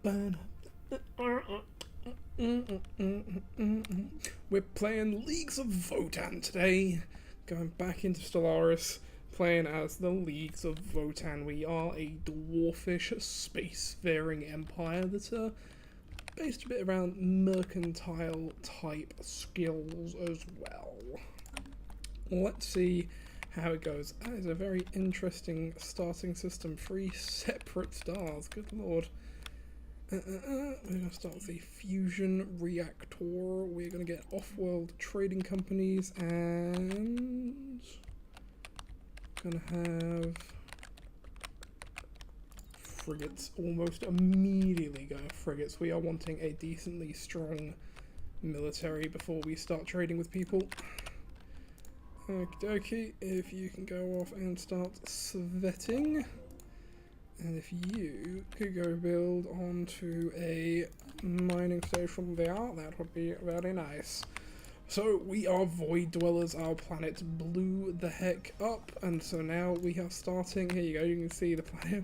We're playing Leagues of Votann today. Going back into Stellaris, playing as the Leagues of Votann. We are a dwarfish spacefaring empire that's based a bit around mercantile type skills as well. Let's see how it goes. That is a very interesting starting system. 3 separate stars, good lord. We're going to start with the fusion reactor. We're going to get off-world trading companies and going to have frigates. Almost immediately going frigates. We are wanting a decently strong military before we start trading with people. Okie dokie, if you can go off and start sweating. And if you could go build onto a mining station there, that would be very nice. So we are Void Dwellers, our planet blew the heck up, and so now we are starting, here you go, you can see the planet.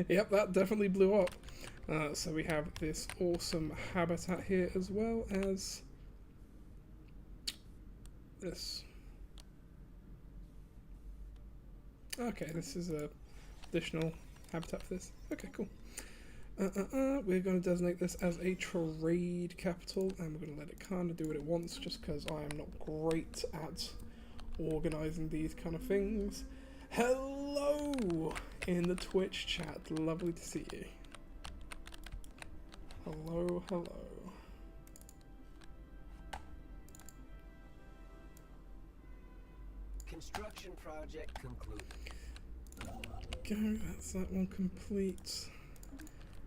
Yep, that definitely blew up. So we have this awesome habitat here as well as this. Okay, this is a additional habitat for this. Okay, cool. We're going to designate this as a trade capital, and we're going to let it kind of do what it wants, just because I am not great at organising these kind of things. Hello in the Twitch chat. Lovely to see you. Hello, hello. Construction project concluded. Go, that's that one complete.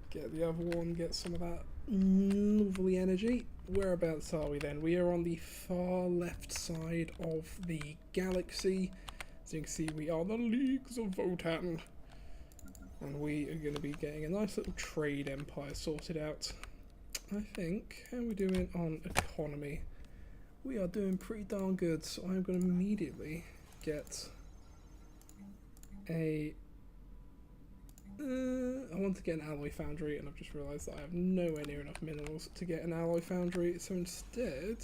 Get the other one, get some of that lovely energy. Whereabouts are we then? We are on the far left side of the galaxy. As you can see, we are the Leagues of Votann. And we are going to be getting a nice little trade empire sorted out. I think, how are we doing on economy? We are doing pretty darn good, so I'm going to immediately get a... I want to get an alloy foundry, and I've just realised that I have nowhere near enough minerals to get an alloy foundry, so instead...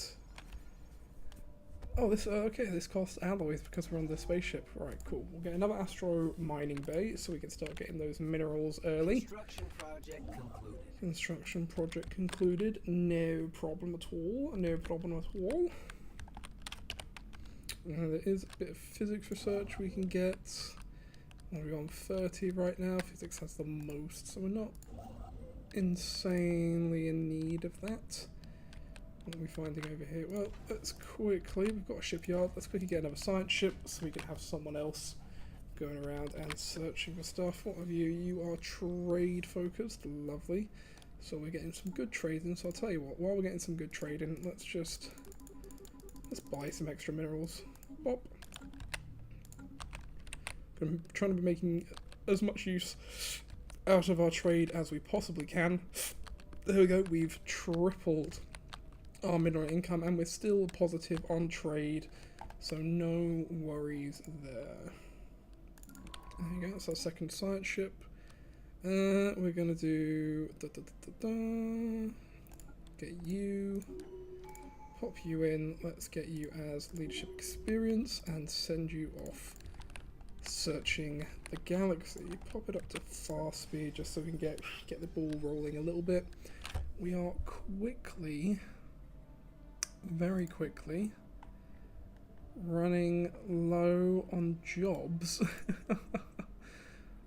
Oh, this okay, this costs alloys because we're on the spaceship. Right, cool. We'll get another astro mining bay, so we can start getting those minerals early. Construction project concluded. Construction project concluded. No problem at all. No problem at all. There is a bit of physics research we can get. We're on 30 right now. Physics has the most, so we're not insanely in need of that. What are we finding over here? Well, let's quickly, we've got a shipyard, let's quickly get another science ship so we can have someone else going around and searching for stuff. What have you? You are trade focused, lovely. So we're getting some good trading, so I'll tell you what, while we're getting some good trading, let's buy some extra minerals. Bop. I'm trying to be making as much use out of our trade as we possibly can. There we go, we've tripled our mineral income and we're still positive on trade, so no worries there. There you go, that's our second science ship. We're gonna do get you, pop you in, let's get you as leadership experience and send you off searching the galaxy. Pop it up to fast speed just so we can get the ball rolling a little bit. We are quickly, very quickly, running low on jobs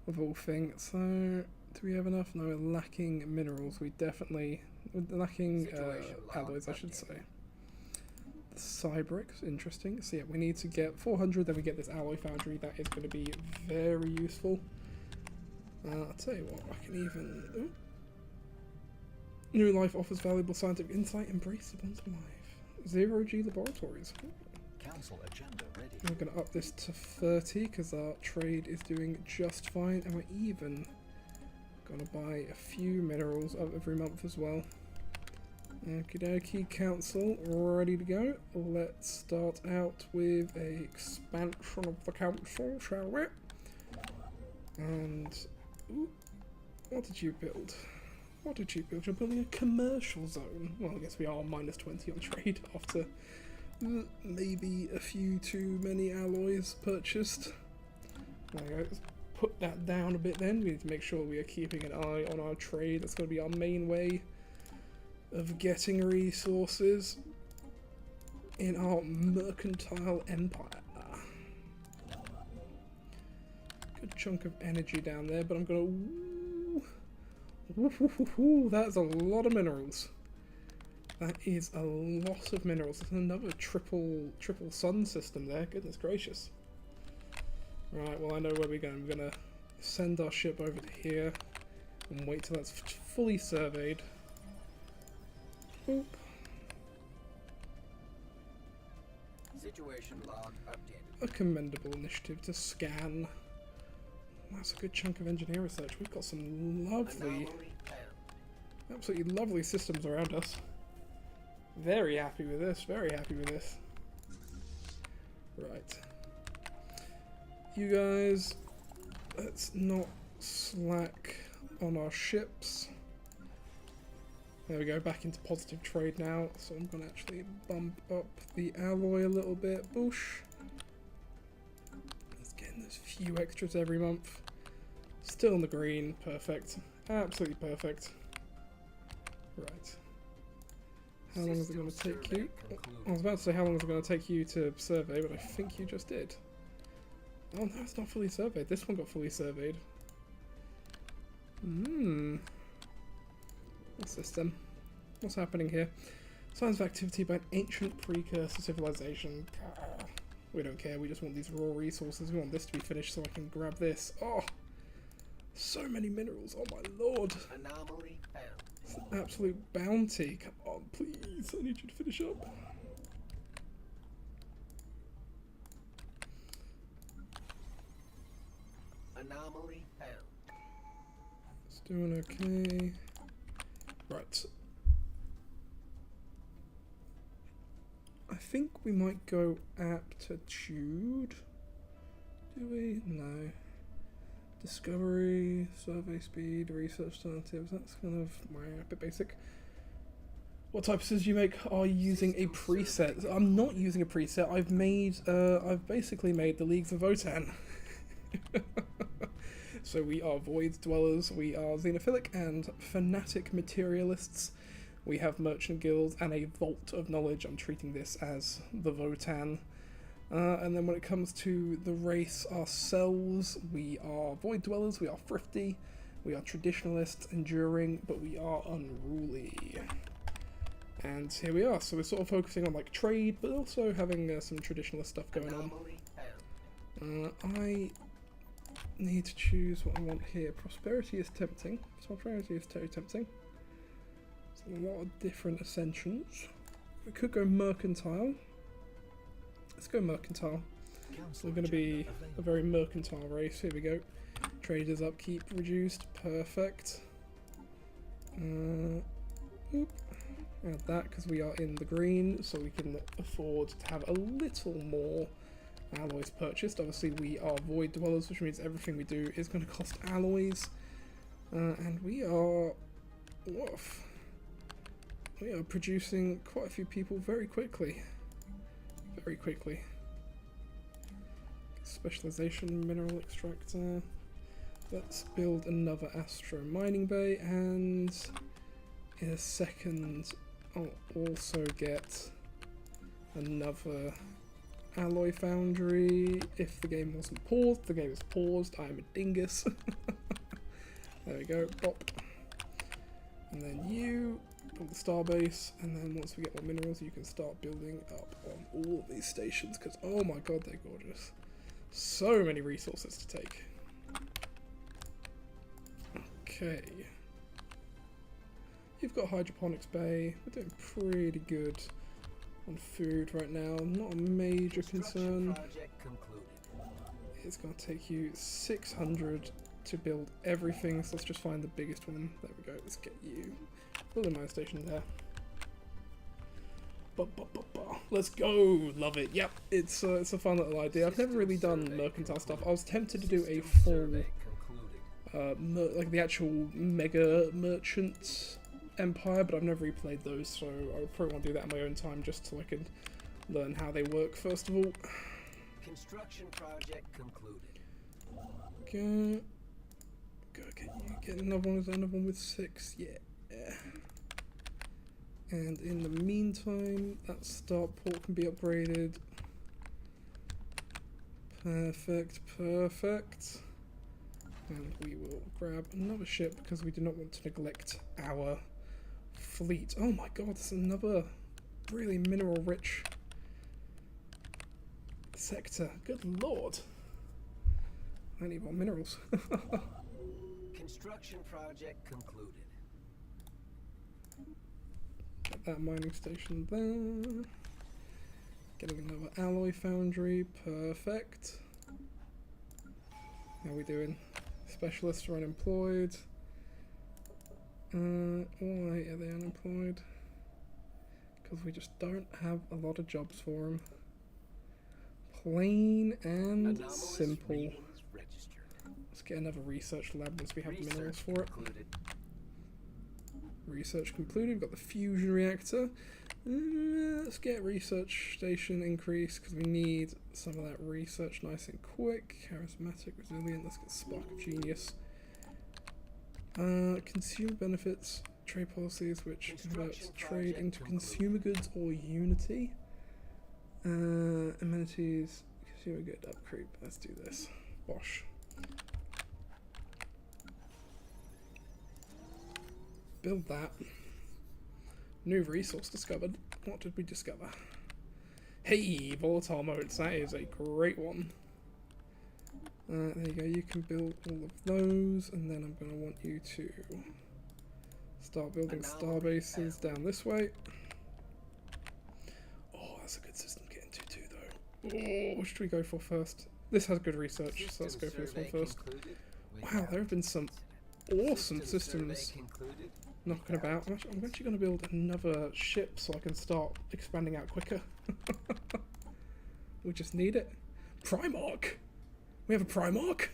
of all things. So do we have enough? No, we're lacking minerals. We're lacking alloys, I should say. Cybricks, interesting. So yeah, we need to get 400, then we get this alloy foundry. That is going to be very useful. I'll tell you what, I can even... Ooh. New life offers valuable scientific insight. Embrace the bonds of life. 0G laboratories. Ooh. Council agenda ready. We're going to up this to 30 because our trade is doing just fine, and we're even going to buy a few minerals every month as well. Okie dokie, council, ready to go. Let's start out with a expansion of the council, shall we? And, ooh, What did you build? What did you build? You're building a commercial zone. Well, I guess we are minus 20 on trade after maybe a few too many alloys purchased. There we go. Let's put that down a bit then. We need to make sure we are keeping an eye on our trade. That's going to be our main way of getting resources in our mercantile empire. Good chunk of energy down there, but I'm gonna... Ooh, that's a lot of minerals. That is a lot of minerals. There's another triple sun system there. Goodness gracious. Right, well I know where we're going. We're gonna send our ship over to here and wait till that's fully surveyed. Boop. Situation log updated. A commendable initiative to scan. That's a good chunk of engineer research. We've got some lovely, Anomaly found. absolutely lovely systems around us. Very happy with this, very happy with this. Right. You guys, let's not slack on our ships. There we go, back into positive trade now. So I'm going to actually bump up the alloy a little bit. Boosh. Let's get in those few extras every month. Still in the green. Perfect. Absolutely perfect. Right. How long is it going to take you? I was about to say how long is it going to take you to survey, but I think you just did. Oh no, it's not fully surveyed. This one got fully surveyed. What's this then? What's happening here? Signs of activity by an ancient precursor civilization. We don't care, we just want these raw resources. We want this to be finished so I can grab this. Oh! So many minerals, oh my lord! Anomaly found. It's an absolute bounty. Come on, please, I need you to finish up. Anomaly found. It's doing okay. Right. I think we might go aptitude. Do we? No. Discovery, survey speed, research alternatives. That's kind of a bit basic. What type of systems do you make? Are you using a preset? I'm not using a preset. I've basically made the Leagues of Votann. So we are Void Dwellers, we are Xenophilic and Fanatic Materialists. We have Merchant Guilds and a Vault of Knowledge. I'm treating this as the Votann. And then when it comes to the race ourselves, we are Void Dwellers, we are thrifty, we are Traditionalists, enduring, but we are unruly. And here we are, so we're sort of focusing on like trade, but also having some Traditionalist stuff going on. I need to choose what I want here. Prosperity is tempting. Prosperity is totally tempting. There's a lot of different ascensions. We could go mercantile. Let's go mercantile. So we're going to be a very mercantile race. Here we go. Traders upkeep reduced. Perfect. Oop. Add that because we are in the green, so we can afford to have a little more alloys purchased. Obviously we are Void Dwellers, which means everything we do is going to cost alloys. And we are... woof. We are producing quite a few people very quickly. Very quickly. Specialization, mineral extractor. Let's build another Astro mining bay, and in a second I'll also get another alloy foundry. If the game wasn't paused, the game is paused. I'm a dingus. There we go, pop. And then you build the starbase, and then once we get more minerals, you can start building up on all of these stations, because oh my god, they're gorgeous. So many resources to take. Okay. You've got hydroponics bay. We're doing pretty good on food right now. Not a major concern. It's going to take you 600 to build everything, so let's just find the biggest one. There we go. Let's get you. Build a mine station there. Let's go. Love it. Yep, it's a fun little idea. I've never really done mercantile stuff. I was tempted to do a full like the actual mega merchant empire, but I've never replayed those, so I would probably want to do that in my own time just so I can learn how they work first of all. Construction project concluded. Go get another one. Is there another one with 6? Yeah. And in the meantime, that starport can be upgraded. Perfect, perfect. And we will grab another ship because we do not want to neglect our fleet. Oh my god, there's another really mineral rich sector. Good lord. I need more minerals. Construction project concluded. Get that mining station there. Getting another alloy foundry. Perfect. How are we doing? Specialists are unemployed. Why are they unemployed? Because we just don't have a lot of jobs for them. Plain and Anomalous simple. readings registered. Let's get another research lab once we have the minerals for it. concluded. Research concluded. We've got the fusion reactor. Let's get research station increase because we need some of that research nice and quick. Charismatic, resilient. Let's get spark of genius. Consumer benefits, trade policies which converts trade into consumer goods or unity. Amenities, consumer good upgrade. Let's do this. Bosh. Build that. New resource discovered. What did we discover? Hey, volatile modes. That is a great one. There you go. You can build all of those, and then I'm going to want you to start building star bases down this way. Oh, that's a good system to get into too, though. Oh, what should we go for first? This has good research, so let's go for this one first. Wow, there have been some awesome systems knocking about. I'm actually going to build another ship so I can start expanding out quicker. We just need it. Primarch! We have a Primarch?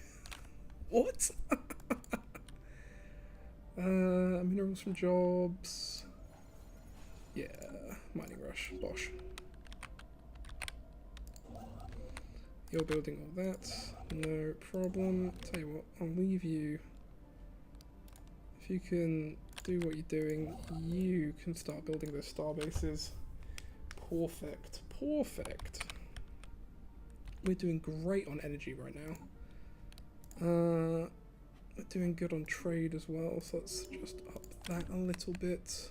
What? Minerals from jobs. Yeah, mining rush. Bosh. You're building all that. No problem. Tell you what, I'll leave you. If you can do what you're doing, you can start building those star bases. Perfect. Perfect. We're doing great on energy right now. We're doing good on trade as well, so let's just up that a little bit.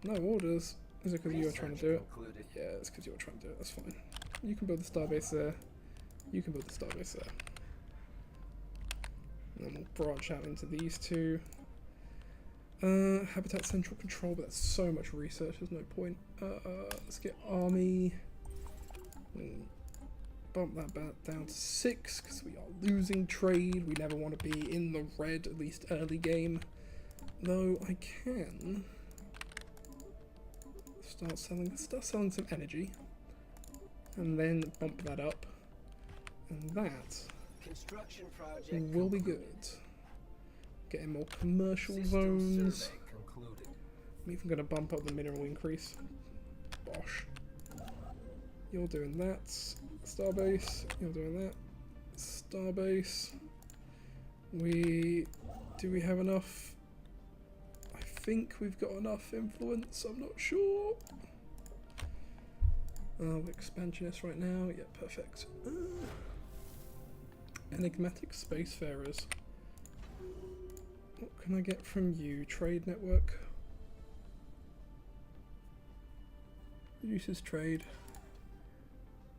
No orders. Is it because you were trying to do it? Yeah, it's because you were trying to do it. That's fine. You can build the starbase there. You can build the starbase there. And then we'll branch out into these two. Habitat central control, but that's so much research, there's no point. Let's get army. Bump that back down to 6 because we are losing trade. We never want to be in the red, at least early game. Though I can start selling some energy, and then bump that up, and that will be good. Getting more commercial zones. I'm even going to bump up the mineral increase. Bosh. You're doing that. Starbase. You're doing that. Starbase. Do we have enough? I think we've got enough influence. I'm not sure. We're expansionist right now. Yeah, perfect. Enigmatic spacefarers. What can I get from you? Trade network. Reduces trade.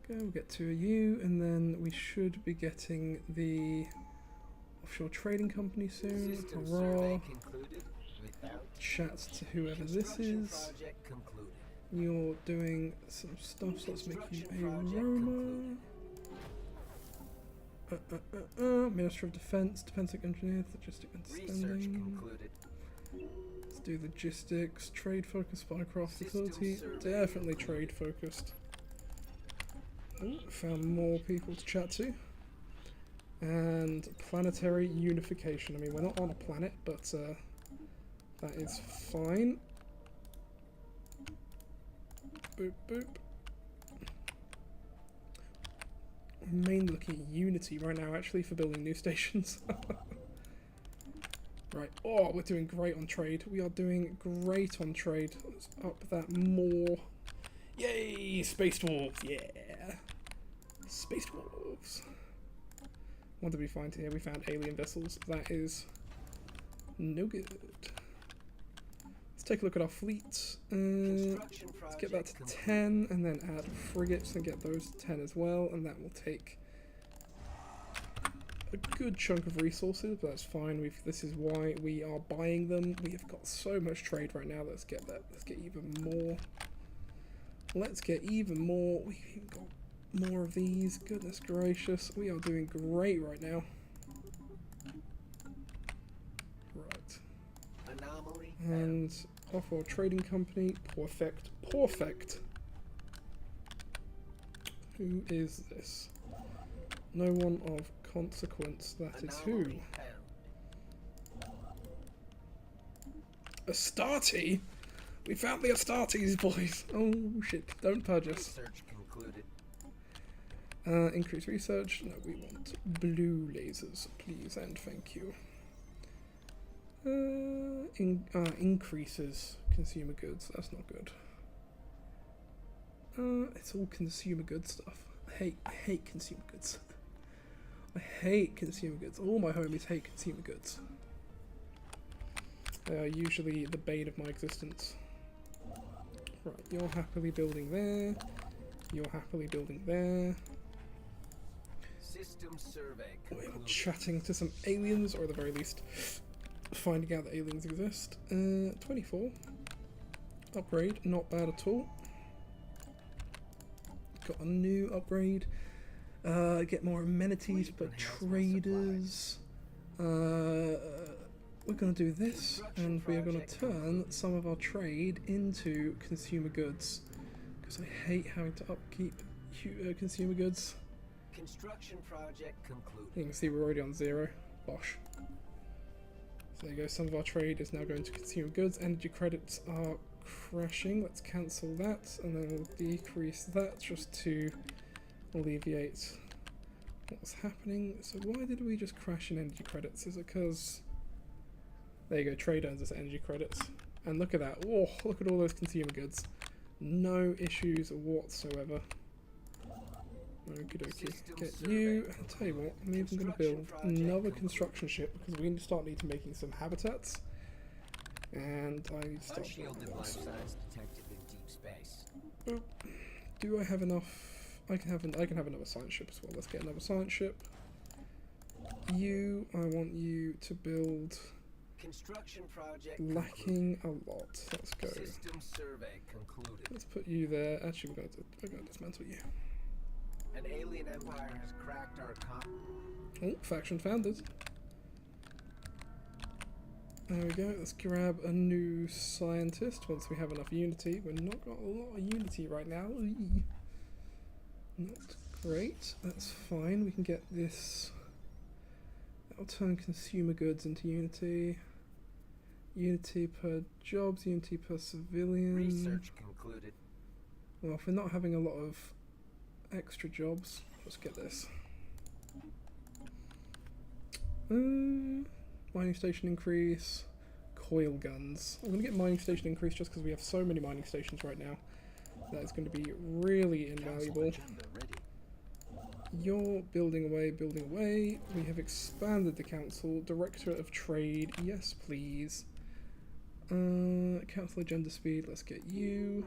Okay, we'll get 2 of you, and then we should be getting the offshore trading company soon. Hurrah! Chats to whoever this is. You're doing some stuff, so let's make you a Roma. Minister of Defense, Defensive Engineer, Logistic Understanding. Let's do logistics, trade focused, spycraft, facility. Definitely trade focused. Ooh, found more people to chat to. And planetary unification. I mean, we're not on a planet, but that is fine. Boop, boop. I'm mainly looking at Unity right now, actually, for building new stations. Right. Oh, we're doing great on trade. We are doing great on trade. Let's up that more. Yay! Space Dwarves! Yeah! Space Dwarves! What did we find here? We found alien vessels. That is no good. Let's take a look at our fleet. Let's get that to 10 and then add frigates and get those to 10 as well, and that will take a good chunk of resources, but that's fine. This is why we are buying them. We have got so much trade right now. Let's get that. Let's get even more. Let's get even more. We've even got more of these. Goodness gracious. We are doing great right now. Right. Anomaly. And off-world trading company. Perfect. Perfect. Who is this? No one of consequence. That is who? Astarte? We found the Astartes, boys. Oh shit! Don't purge us. Research concluded. Increase research. No, we want blue lasers, please and thank you. Increases consumer goods. That's not good. It's all consumer goods stuff. I hate consumer goods. I hate consumer goods. All my homies hate consumer goods. They are usually the bane of my existence. Right, you're happily building there. You're happily building there. System survey concluded. We're chatting to some aliens, or at the very least, finding out that aliens exist. 24. Upgrade, not bad at all. Got a new upgrade. Get more amenities for traders. We're going to do this, and we are going to turn some of our trade into consumer goods, because I hate having to upkeep consumer goods. Construction project concluded. You can see we're already on 0. Bosh. So there you go, some of our trade is now going to consumer goods. Energy credits are crashing. Let's cancel that, and then we'll decrease that just to alleviate what's happening. So why did we just crash in energy credits? Is it because... There you go, trade earns us energy credits. And look at that. Oh, look at all those consumer goods. No issues whatsoever. Okie dokie. Get you. I'll tell you what, I'm even going to build another construction ship because we start needing making some habitats. And I need to start building those. Detected in deep space. Boop. Do I have enough? I can have another science ship as well. Let's get another science ship. You, I want you to build. Construction project Lacking a lot. Let's go. System survey concluded. Let's put you there. Actually, we're going to dismantle you. An alien empire has cracked our Oh, faction founded. There we go. Let's grab a new scientist once we have enough unity. We're not got a lot of unity right now. Eee. Not great. That's fine. We can get this. That'll turn consumer goods into unity. Unity per jobs, unity per civilian. Research concluded. Well, if we're not having a lot of extra jobs, let's get this. Mining station increase. Coil guns. I'm going to get mining station increase just because we have so many mining stations right now. That is going to be really invaluable. You're building away, building away. We have expanded the council. Director of Trade, yes please. Council agenda speed, let's get you.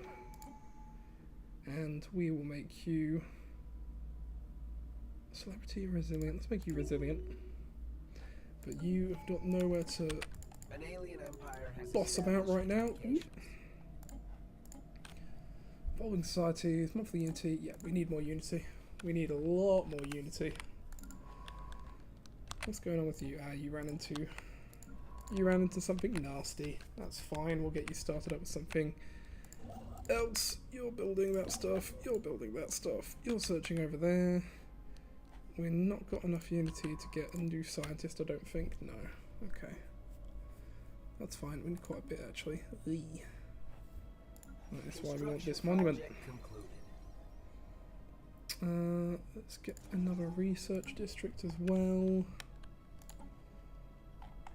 And we will make you celebrity resilient. Let's make you resilient. But you have got nowhere to An alien empire has boss about right now. Evolving societies, monthly unity. Yeah, we need more unity. We need a lot more unity. What's going on with you? Ah, you ran into something nasty. That's fine. We'll get you started up with something else. You're building that stuff. You're building that stuff. You're searching over there. We're not got enough unity to get a new scientist, I don't think. No. Okay. That's fine. We need quite a bit, actually. Eee. That's why we want this monument. Let's get another research district as well.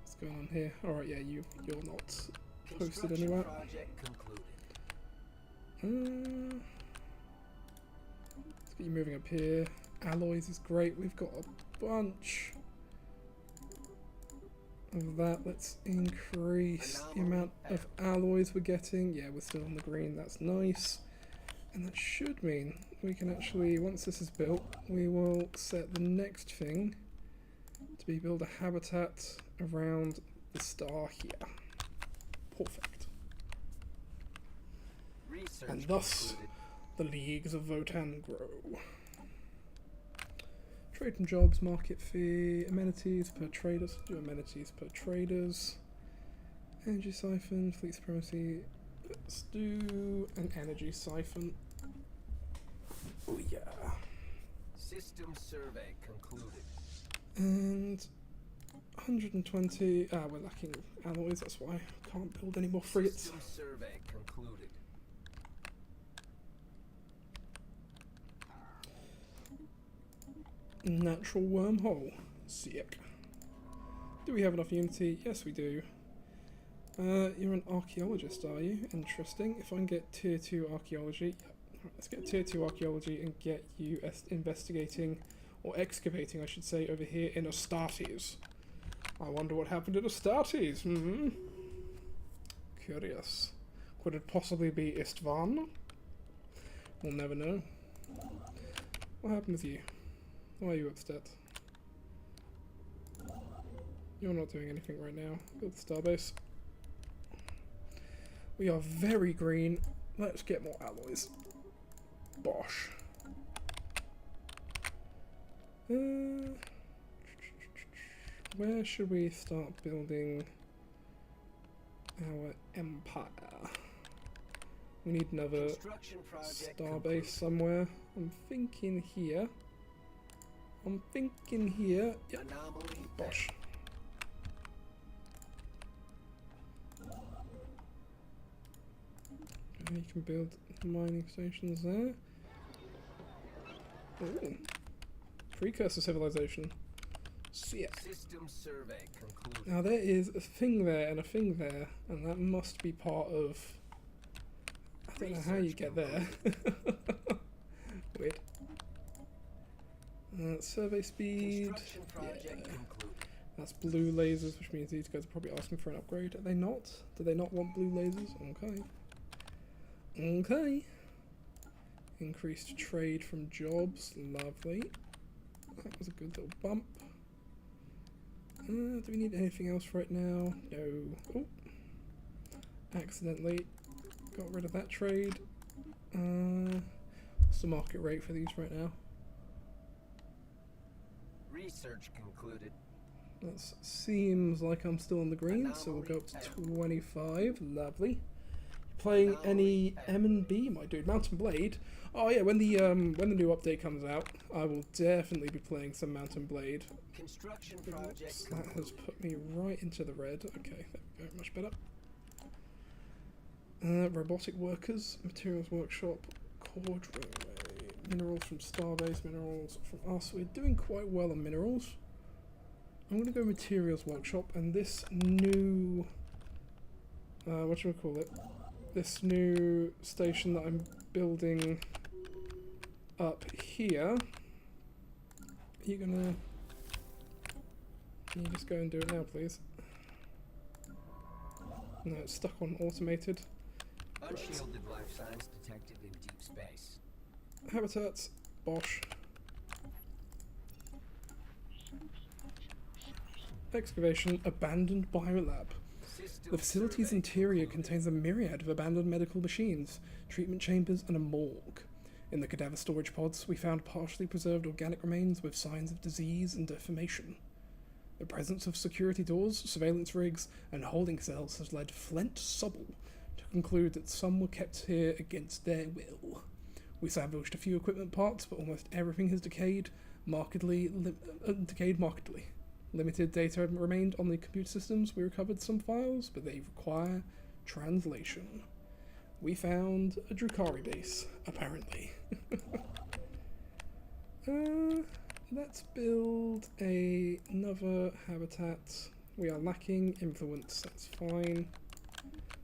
What's going on here? Alright, yeah, you're not posted anywhere. Let's get you moving up here. Alloys is great. We've got a bunch of that. Let's increase the amount of alloys we're getting. Yeah, we're still on the green. That's nice. And that should mean we can actually, once this is built, we will set the next thing to be build a habitat around the star here. Perfect. And thus, the leagues of Votann grow. Trade and jobs, market fee, amenities per traders. Do amenities per traders. Energy siphon, fleet supremacy. Let's do an energy siphon. Oh yeah. System survey concluded. And 120. We're lacking alloys. That's why I can't build any more frigates. System survey concluded. Natural wormhole. Sick. Do we have enough unity? Yes, we do. You're an archaeologist, are you? Interesting. If I can get tier 2 archaeology, yep. Right, let's get tier 2 archaeology and get you investigating, or excavating, I should say, over here in Astartes. I wonder what happened in Astartes. Curious. Could it possibly be Istvan? We'll never know. What happened with you? Why are you upset? You're not doing anything right now. Build the starbase. We are very green. Let's get more alloys. Bosh. Where should we start building our empire? We need another starbase somewhere. I'm thinking here. Yep. Bosh. You can build mining stations there. Ooh. Precursor civilization. Sick. System survey concluded. Now there is a thing there and a thing there, and that must be part of... I don't know how you get there. Weird. Survey speed. Yeah. That's blue lasers, which means these guys are probably asking for an upgrade. Are they not? Do they not want blue lasers? Okay. Okay. Increased trade from jobs. Lovely. That was a good little bump. Do we need anything else right now? No. Oh. Accidentally got rid of that trade. What's the market rate for these right now? Research concluded. That seems like I'm still in the green, so we'll go up to 25. Lovely. Playing any M&B, my dude? Mountain Blade. Oh yeah, when the new update comes out, I will definitely be playing some Mountain Blade. Construction project. Oops, that has put me right into the red. Okay, there we go, much better. Robotic workers, materials workshop, cord railway, minerals from Starbase, minerals from us. We're doing quite well on minerals. I'm gonna go materials workshop, and this new whatchamacallit, this new station that I'm building up here. Can you just go and do it now, please? No, it's stuck on automated. Unshielded life signs detected in deep space. Habitats, Bosch. Excavation, abandoned biolab. The facility's interior contains a myriad of abandoned medical machines, treatment chambers, and a morgue. In the cadaver storage pods, we found partially preserved organic remains with signs of disease and deformation. The presence of security doors, surveillance rigs, and holding cells has led Flint Sobble to conclude that some were kept here against their will. We salvaged a few equipment parts, but almost everything has decayed markedly. Limited data remained on the computer systems. We recovered some files, but they require translation. We found a Drukhari base, apparently. Let's build another habitat. We are lacking influence, that's fine.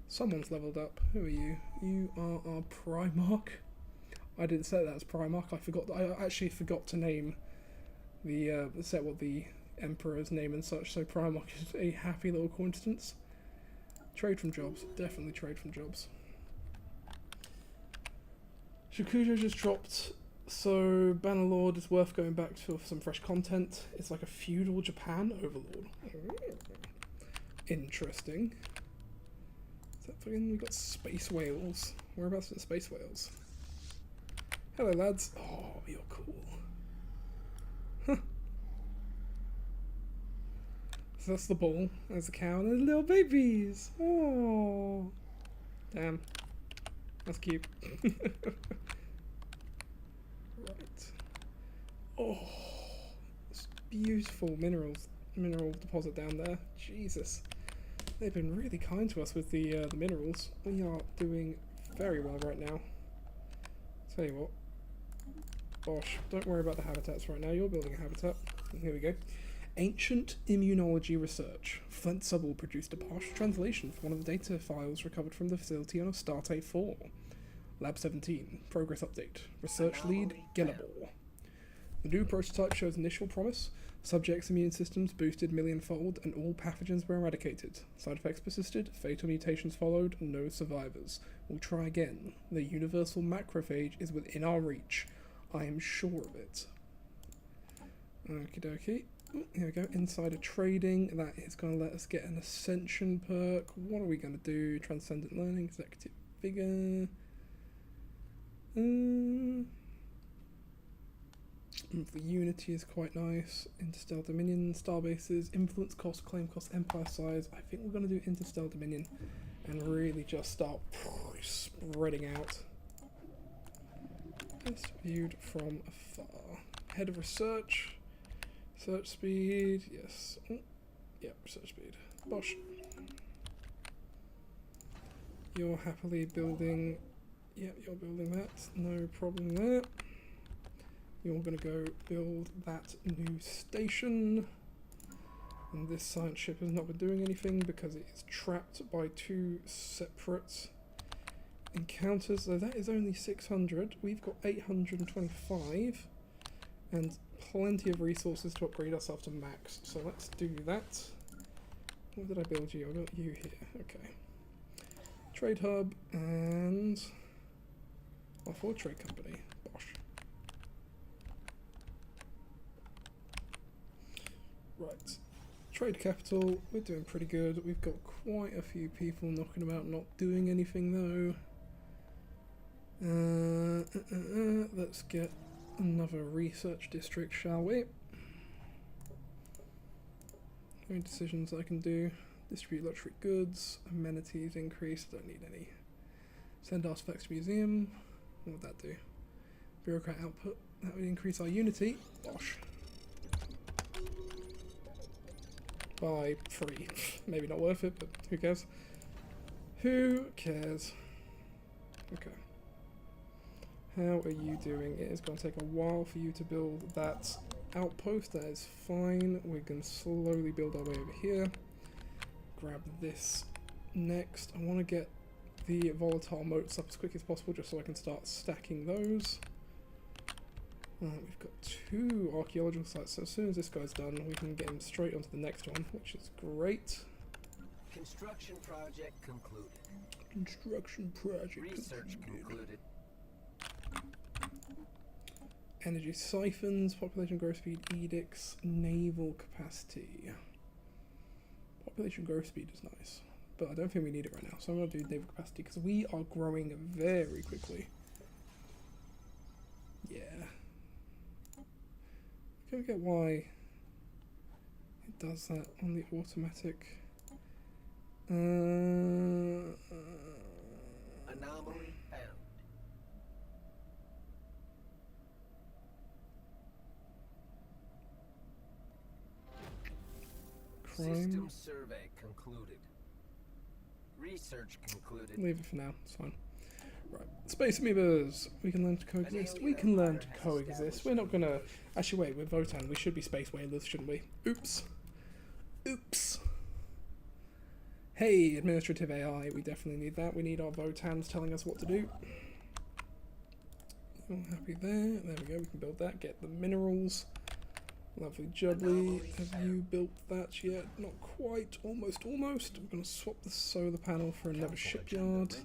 Someone's leveled up. Who are you? You are our Primarch. I didn't say that as Primarch. I actually forgot to name the set what the Emperor's name and such. So Primarch is a happy little coincidence. Trade from jobs, definitely trade from jobs. Shakuja just dropped, so Bannerlord is worth going back to for some fresh content. It's like a feudal Japan overlord. Interesting. Is that fucking, we got space whales. Whereabouts are the space whales? Hello lads. Oh, you're cool. Huh. So that's the bull, there's the cow, and there's little babies. Oh, damn. That's cute. Right. Oh, it's beautiful mineral deposit down there. Jesus, they've been really kind to us with the minerals. We are doing very well right now. Tell you what, Bosh, don't worry about the habitats right now. You're building a habitat. Here we go. Ancient immunology research. Flint Subble produced a partial translation for one of the data files recovered from the facility on Astarte 4. Lab 17. Progress update. Research lead, Gellabor. The new prototype shows initial promise. Subjects' immune systems boosted millionfold and all pathogens were eradicated. Side effects persisted, fatal mutations followed, no survivors. We'll try again. The universal macrophage is within our reach. I am sure of it. Okie dokie. Here we go, insider trading. That is going to let us get an ascension perk. What are we going to do? Transcendent learning, executive vigor. The unity is quite nice. Interstellar Dominion, starbases, influence cost, claim cost, empire size. I think we're going to do Interstellar Dominion and really just start spreading out. Best viewed from afar. Head of research. Search speed, yes. Yep, research speed. Bosh. You're happily building. Yep, you're building that. No problem there. You're going to go build that new station. And this science ship has not been doing anything because it is trapped by two separate encounters. So that is only 600. We've got 825. And plenty of resources to upgrade ourselves to max, so let's do that. What did I build you? I built you here. Okay. Trade hub and our Ford Trade Company. Bosh. Right. Trade capital. We're doing pretty good. We've got quite a few people knocking about not doing anything though. Let's get another research district, shall we? Any decisions I can do? Distribute luxury goods, amenities increase, don't need any. Send artifacts to museum, what would that do? Bureaucrat output, that would increase our unity. Bosh. By 3. Maybe not worth it, but who cares? Who cares? Okay. How are you doing? It is going to take a while for you to build that outpost. That is fine. We can slowly build our way over here. Grab this next. I want to get the volatile moats up as quick as possible just so I can start stacking those. We've got 2 archaeological sites, so as soon as this guy's done, we can get him straight onto the next one, which is great. Construction project concluded. Construction project Research concluded. Energy siphons, population growth speed, edicts, naval capacity. Population growth speed is nice, but I don't think we need it right now, so I'm going to do naval capacity because we are growing very quickly. Yeah. I don't get why it does that on the automatic. Anomaly found. Prime. System survey concluded. Research concluded. Leave it for now, it's fine. Right, space amoebas! We can learn to coexist. We can learn to coexist. We're not gonna... Actually, wait, we're Votann. We should be space whalers, shouldn't we? Oops. Oops. Hey, administrative AI. We definitely need that. We need our Votanns telling us what to do. All happy there. There we go. We can build that. Get the minerals. Lovely jubbly. Have you built that yet? Not quite. Almost, almost. I'm going to swap the solar panel for another shipyard.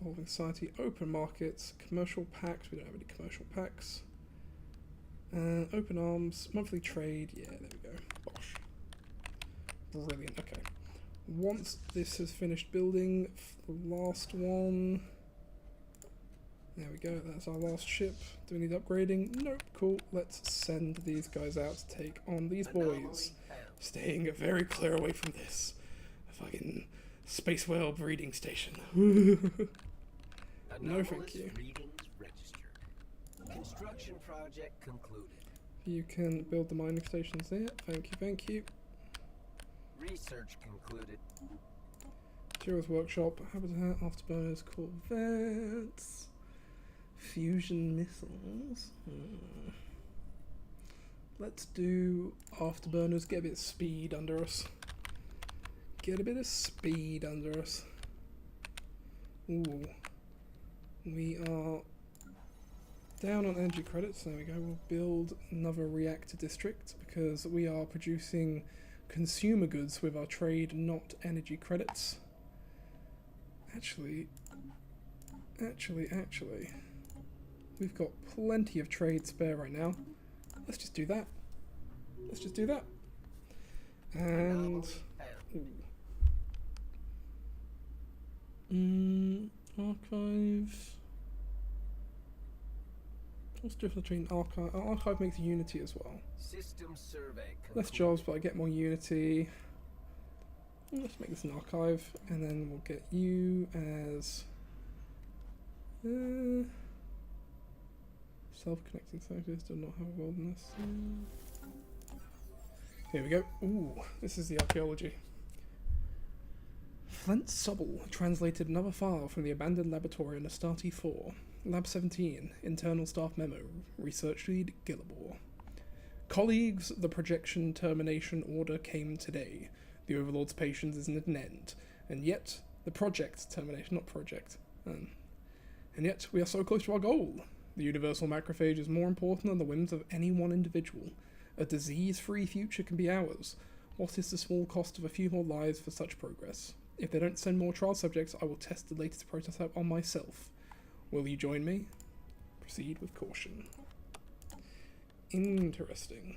Evolving society. Open markets. Commercial packs. We don't have any commercial packs. Open arms. Monthly trade. Yeah, there we go. Bosh. Brilliant. Okay. Once this has finished building, the last one. There we go, that's our last ship. Do we need upgrading? Nope, cool. Let's send these guys out to take on these boys. Staying very clear away from this fucking space whale breeding station. No thank you. Construction project concluded. You can build the mining stations there. Thank you, thank you. Research concluded. Materials workshop, habitat, afterburners, corvettes. Fusion missiles. Let's do afterburners. Get a bit of speed under us. Get a bit of speed under us. Ooh. We are down on energy credits. There we go. We'll build another reactor district because we are producing consumer goods with our trade, not energy credits. Actually. We've got plenty of trade spare right now. Let's just do that. Let's just do that. And... archive... What's the difference between archive? Archive makes unity as well. System survey concluded. Less jobs, but I get more unity. Let's make this an archive, and then we'll get you as... self-connecting scientists do not have a wilderness. Here we go. Ooh, this is the archaeology. Flint Sobble translated another file from the abandoned laboratory in Astarte 4. Lab 17, internal staff memo. Research lead, Gillibor. Colleagues, the projection termination order came today. The Overlord's patience isn't at an end. And yet, the project termination, not project. And yet, we are so close to our goal. The universal macrophage is more important than the whims of any one individual. A disease-free future can be ours. What is the small cost of a few more lives for such progress? If they don't send more trial subjects, I will test the latest prototype on myself. Will you join me? Proceed with caution. Interesting.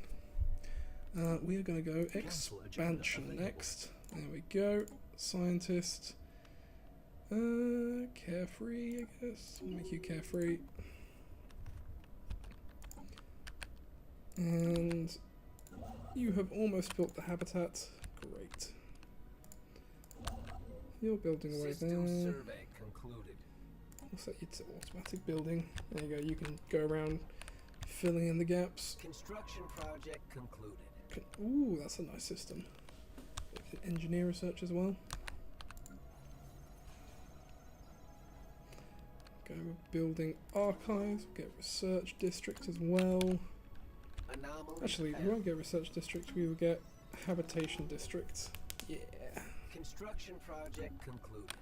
We are going to go expansion next. There we go. Scientist. Carefree, I guess. We'll make you carefree. And you have almost built the habitat. Great. You're building away there. Survey concluded. We'll set you to automatic building. There you go. You can go around filling in the gaps. Construction project concluded. Ooh, that's a nice system. Engineer research as well. Go with building archives. Get research district as well. Actually, we won't get research district. We will get habitation district. Yeah. Construction project concluded.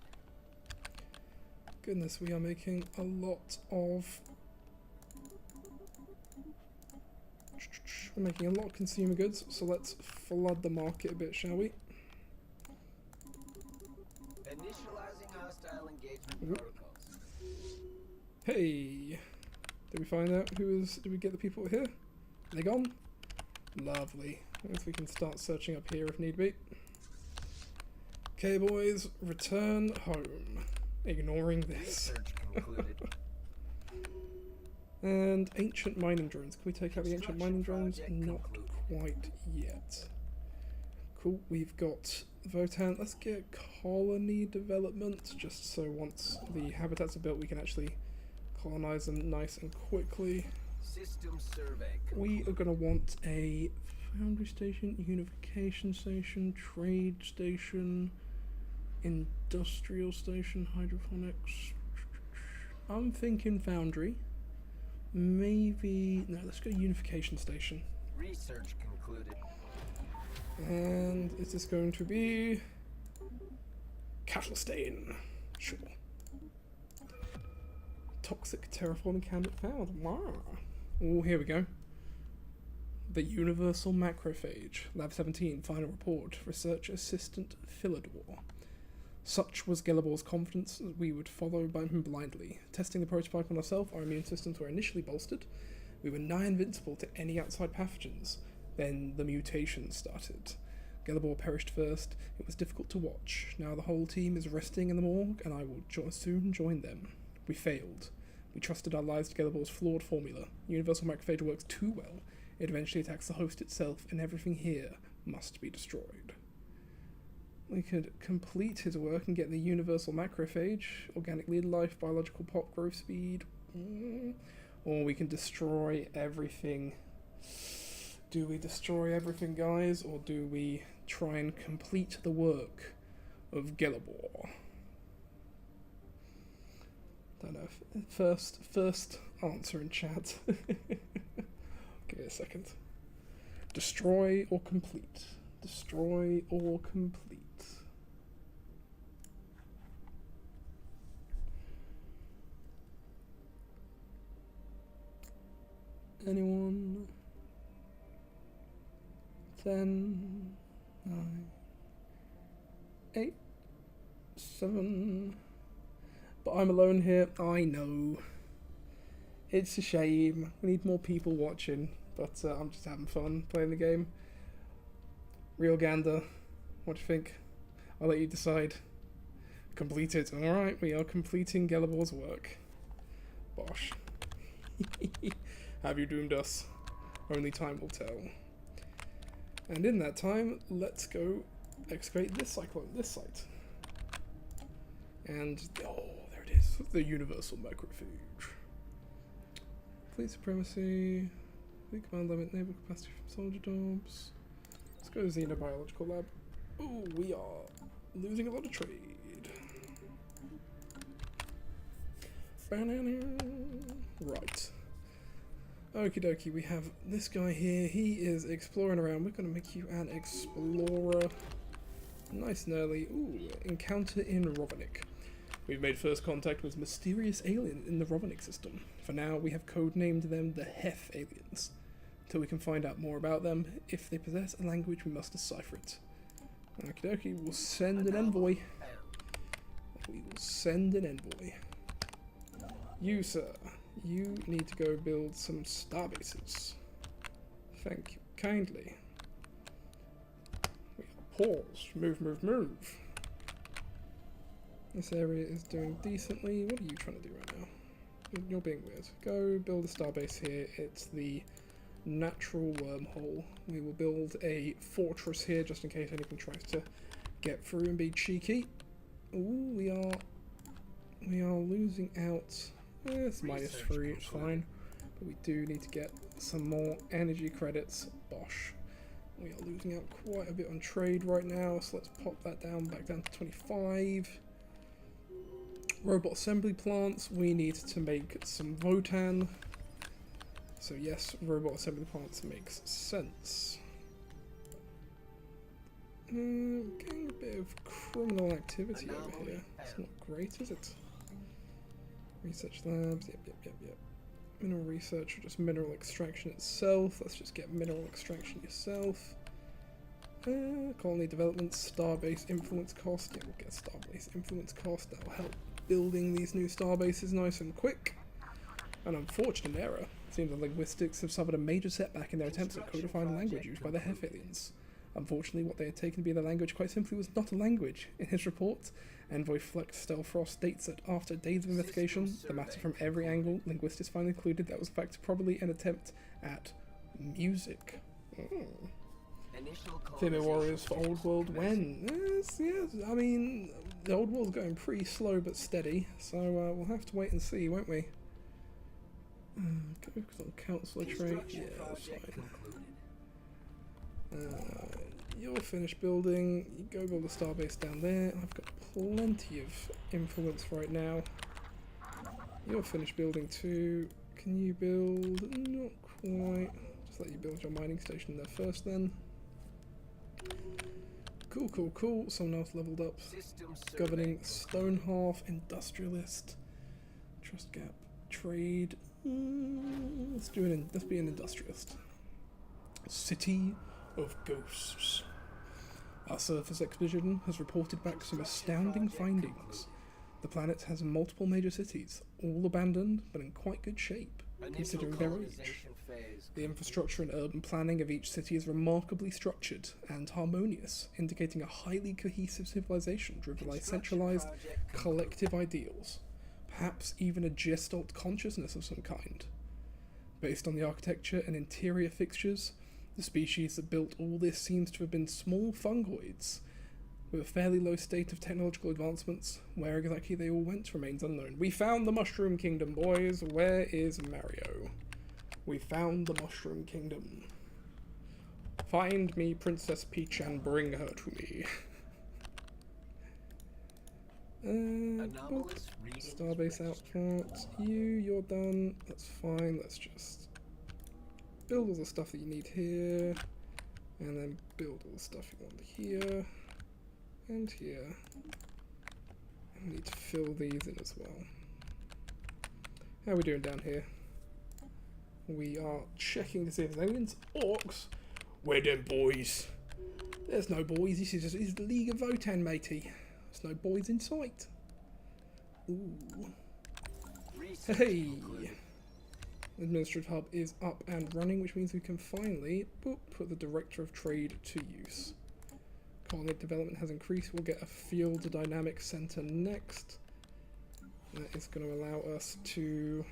Goodness, we are making a lot of... We're making a lot of consumer goods, so let's flood the market a bit, shall we? Initializing hostile engagement protocols. Hey! Did we find out who is... Did we get the people here? Are they gone? Lovely. I guess we can start searching up here if need be. Okay, boys, return home. Ignoring this. Research concluded. And ancient mining drones. Can we take out the ancient mining drones? Not quite yet. Cool, we've got Votann. Let's get colony development, just so once the habitats are built we can actually colonize them nice and quickly. System survey We concluded. are going to want a Foundry station, unification station, trade station, industrial station, hydroponics. I'm thinking foundry. Maybe no. Let's go unification station. Research concluded. And is this going to be cattle stain? Sure. Toxic terraforming candidate found. Wow. Oh, here we go. The Universal Macrophage, Lab 17, final report, Research Assistant Philidor. Such was Gelibor's confidence that we would follow by him blindly. Testing the prototype on ourselves, our immune systems were initially bolstered. We were nigh invincible to any outside pathogens. Then the mutations started. Gelibor perished first. It was difficult to watch. Now the whole team is resting in the morgue, and I will soon join them. We failed. We trusted our lives to Gelibor's flawed formula. Universal Macrophage works too well. It eventually attacks the host itself, and everything here must be destroyed. We could complete his work and get the Universal Macrophage, organic lead life, biological pop growth speed, or we can destroy everything. Do we destroy everything, guys, or do we try and complete the work of Gelibor? Don't know. First answer in chat. Give me a second. Destroy or complete? Destroy or complete? Anyone? 10, 9, 8, 7. But I'm alone here. I know. It's a shame. We need more people watching. But I'm just having fun playing the game. Real Gander, what do you think? I'll let you decide. Completed. Alright, we are completing Gelibor's work. Bosh. Have you doomed us? Only time will tell. And in that time, let's go excavate this cyclone, this site. And, oh, there it is. The Universal Macrophage. Fleet supremacy. Fleet command limit, naval capacity from soldier jobs. Let's go to Xenobiological Lab. Oh, we are losing a lot of trade. Right. Okie dokie, we have this guy here. He is exploring around. We're going to make you an explorer. Nice and early. Ooh, encounter in Rovnik. We've made first contact with mysterious alien in the Rovnik system. For now, we have codenamed them the Hef aliens. Until we can find out more about them, if they possess a language, we must decipher it. Okie dokie, we'll send an envoy. We will send an envoy. You, sir, you need to go build some starbases. Thank you kindly. We pause. Move, move, move. This area is doing decently. What are you trying to do right now? You're being weird. Go build a starbase here. It's the natural wormhole. We will build a fortress here just in case anything tries to get through and be cheeky. Ooh, we are losing out. It's -3, it's fine. But we do need to get some more energy credits. Bosh. We are losing out quite a bit on trade right now, so let's pop that back down to 25. Robot assembly plants, we need to make some Votann. So yes, robot assembly plants makes sense. Getting a bit of criminal activity over here. It's not great, is it? Research labs, yep. Mineral research or just mineral extraction itself. Let's just get mineral extraction yourself. Colony development, starbase influence cost. Yeah, we'll get starbase influence cost. That will help building these new starbases nice and quick. An unfortunate error. It seems that linguistics have suffered a major setback in their attempts at codifying the language used by the Hef aliens. Unfortunately, what they had taken to be the language quite simply was not a language. In his report, Envoy Flex Stelfrost states that after days of investigation, the matter from every angle, linguistics finally concluded that was in fact probably an attempt at music. Female warriors for Old World when? Yes, I mean, the Old World's going pretty slow but steady, so we'll have to wait and see, won't we? Go on councillor trait, yeah, that's fine. You're finished building. You go build a starbase down there. I've got plenty of influence right now. You're finished building too. Can you build? Not quite. Just let you build your mining station there first then. Cool, cool, cool. Someone else leveled up. Governing Stonehearth, Industrialist, Trust Gap, Trade. Let's be an Industrialist. City of Ghosts. Our surface expedition has reported back some astounding findings. The planet has multiple major cities, all abandoned but in quite good shape, considering their age. The infrastructure and urban planning of each city is remarkably structured and harmonious, indicating a highly cohesive civilization driven by centralized, collective ideals, perhaps even a gestalt consciousness of some kind. Based on the architecture and interior fixtures, the species that built all this seems to have been small fungoids, with a fairly low state of technological advancements. Where exactly they all went remains unknown. We found the Mushroom Kingdom, boys. Where is Mario? We found the Mushroom Kingdom. Find me Princess Peach and bring her to me. Starbase out front. You're done. That's fine. Let's just build all the stuff that you need here. And then build all the stuff you want here. And here. And we need to fill these in as well. How are we doing down here? We are checking to see if there's aliens. Orcs? Where them boys? There's no boys. This is the League of Votann, matey. There's no boys in sight. Ooh. Hey! The administrative hub is up and running, which means we can finally put the Director of Trade to use. Colony development has increased. We'll get a Field Dynamics Center next. That is going to allow us to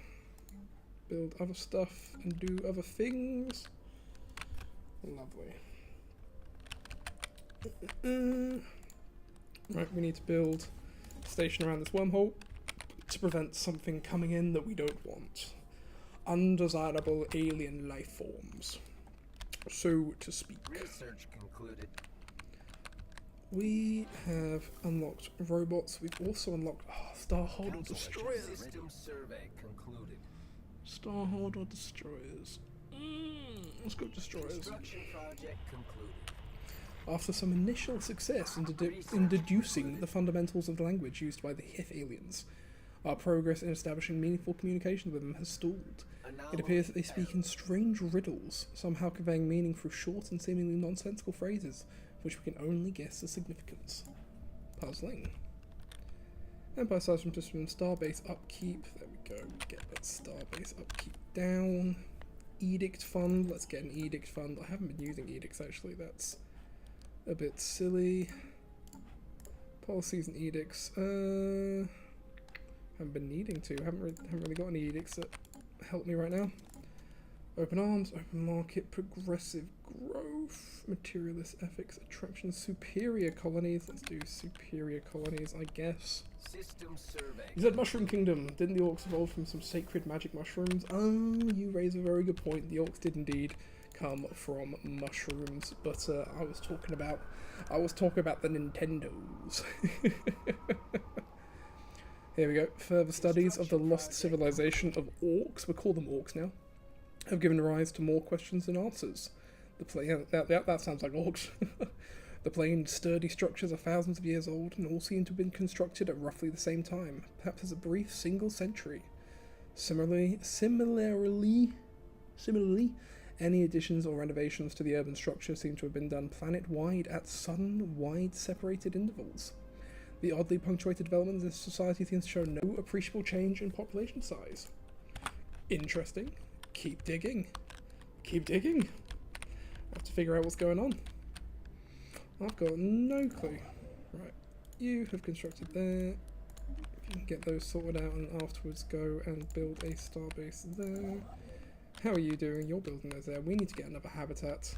build other stuff and do other things. Lovely. Right, we need to build a station around this wormhole to prevent something coming in that we don't want. Undesirable alien life forms, so to speak. Research concluded. We have unlocked robots. We've also unlocked Starholder destroyers. System survey concluded. Starholder destroyers. Let's go destroyers. Construction project concluded. After some initial success in deducing the fundamentals of the language used by the Hith aliens, our progress in establishing meaningful communication with them has stalled. It appears that they speak in strange riddles, somehow conveying meaning through short and seemingly nonsensical phrases, of which we can only guess the significance. Puzzling. Empire size from system starbase upkeep. There we go. Get that starbase upkeep down. Edict fund. Let's get an edict fund. I haven't been using edicts actually. That's a bit silly. Policies and edicts. Haven't been needing to. Haven't really got any edicts that help me right now. Open arms, open market, progressive growth, materialist ethics, attraction, superior colonies. Let's do superior colonies, I guess. System survey. You said Mushroom Kingdom. Didn't the orcs evolve from some sacred magic mushrooms? Oh, you raise a very good point. The orcs did indeed come from mushrooms, but I was talking about the Nintendos. Here we go. Further studies of the lost civilization of orcs, we'll call them orcs now, have given rise to more questions than answers. That sounds like orcs. The plain, sturdy structures are thousands of years old and all seem to have been constructed at roughly the same time, perhaps as a brief single century. Similarly, any additions or renovations to the urban structure seem to have been done planet-wide at sun-wide separated intervals. The oddly punctuated development of this society seems to show no appreciable change in population size. Interesting. Keep digging. Keep digging. I have to figure out what's going on. I've got no clue. Right. You have constructed there. If you can get those sorted out and afterwards go and build a starbase there. How are you doing? You're building those there. We need to get another habitat.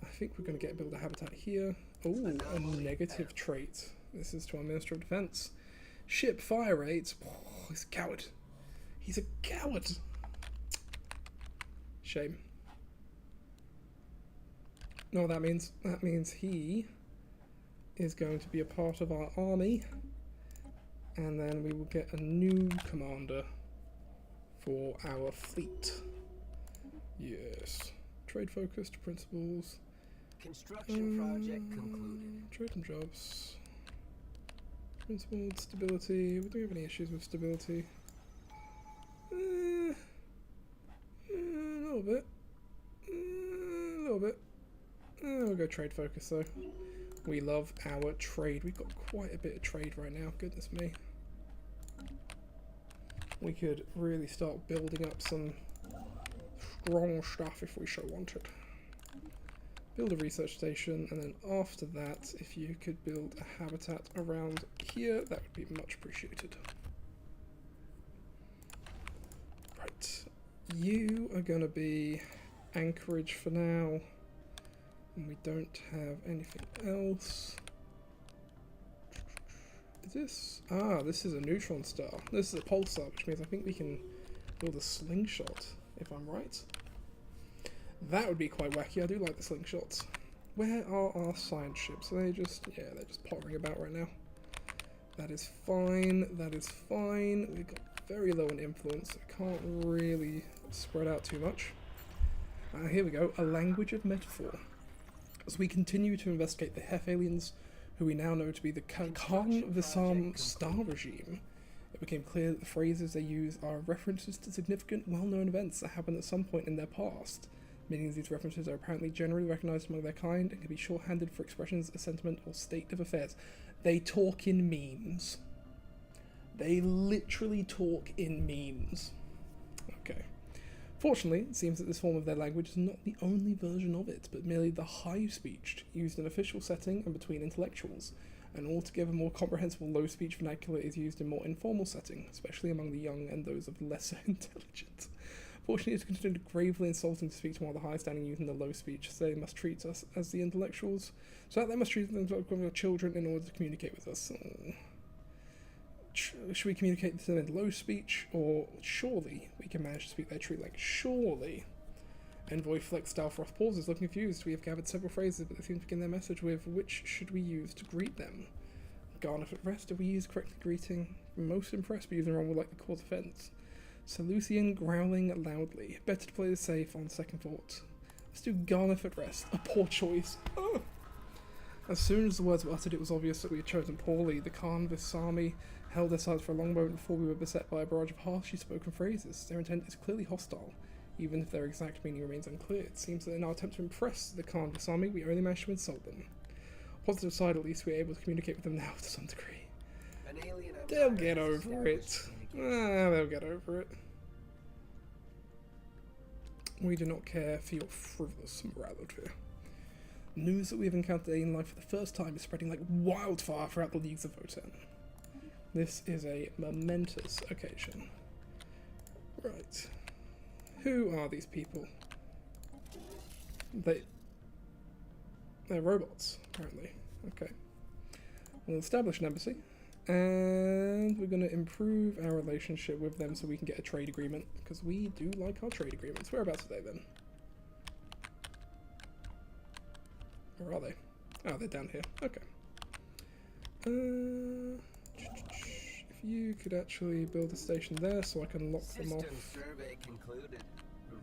I think we're going to build a habitat here. Oh, a negative trait. This is to our Minister of Defense. Ship fire rate. Oh, he's a coward. He's a coward. Shame. know what that means? That means he is going to be a part of our army, and then we will get a new commander for our fleet. Yes. Trade focused principles. Construction project concluded. Trade and jobs. Principled stability. We don't have any issues with stability. A little bit. A little bit. We'll go trade focus though. We love our trade. We've got quite a bit of trade right now. Goodness me. We could really start building up some strong stuff if we so wanted. Build a research station, and then after that, if you could build a habitat around here, that would be much appreciated. Right. You are going to be anchorage for now. And we don't have anything else. Is this? Ah, this is a neutron star. This is a pulsar, which means I think we can build a slingshot, if I'm right. That would be quite wacky. I do like the slingshots. Where are our science ships? Are they just... yeah, they're just pottering about right now. That is fine. That is fine. We've got very low in influence. So we can't really spread out too much. Here we go. A language of metaphor. As we continue to investigate the Hef aliens, who we now know to be the Khan Vissam star regime, it became clear that the phrases they use are references to significant, well-known events that happened at some point in their past, meaning these references are apparently generally recognized among their kind and can be shorthanded for expressions of sentiment or state of affairs. They talk in memes. They literally talk in memes. Okay. Fortunately, it seems that this form of their language is not the only version of it, but merely the high speech used in official setting and between intellectuals. An altogether more comprehensible low speech vernacular is used in more informal setting, especially among the young and those of lesser intelligence. Fortunately, it is considered gravely insulting to speak to one of the high standing using the low speech, so they must treat us as the intellectuals. So that they must treat them like children in order to communicate with us. Should we communicate to them in low speech, or surely we can manage to speak their true language? Surely. Envoy Flex Dalfroth pauses, looking confused. We have gathered several phrases, but they seem to begin their message with, which should we use to greet them? Garnet at rest, did we use correctly greeting? Most impressed, but using wrong would like to cause offence. Salucian growling loudly. Better to play this safe on second thought. Let's do Garnet at rest. A poor choice. Oh. As soon as the words were uttered, it was obvious that we had chosen poorly. The Khan Vissami held their sides for a long moment before we were beset by a barrage of harshly spoken phrases. Their intent is clearly hostile, even if their exact meaning remains unclear. It seems that in our attempt to impress the Khan Vissami, we only managed to insult them. Positive side, at least, we are able to communicate with them now to some degree. They'll get over it. They'll get over it. We do not care for your frivolous morality. News that we have encountered alien life for the first time is spreading like wildfire throughout the leagues of Votann. This is a momentous occasion. Right. Who are these people? They're robots, apparently. Okay. We'll establish an embassy, and we're going to improve our relationship with them so we can get a trade agreement, because we do like our trade agreements. Whereabouts are they then? Where are they? Oh, they're down here. Okay. If you could actually build a station there so I can lock them off. Survey concluded.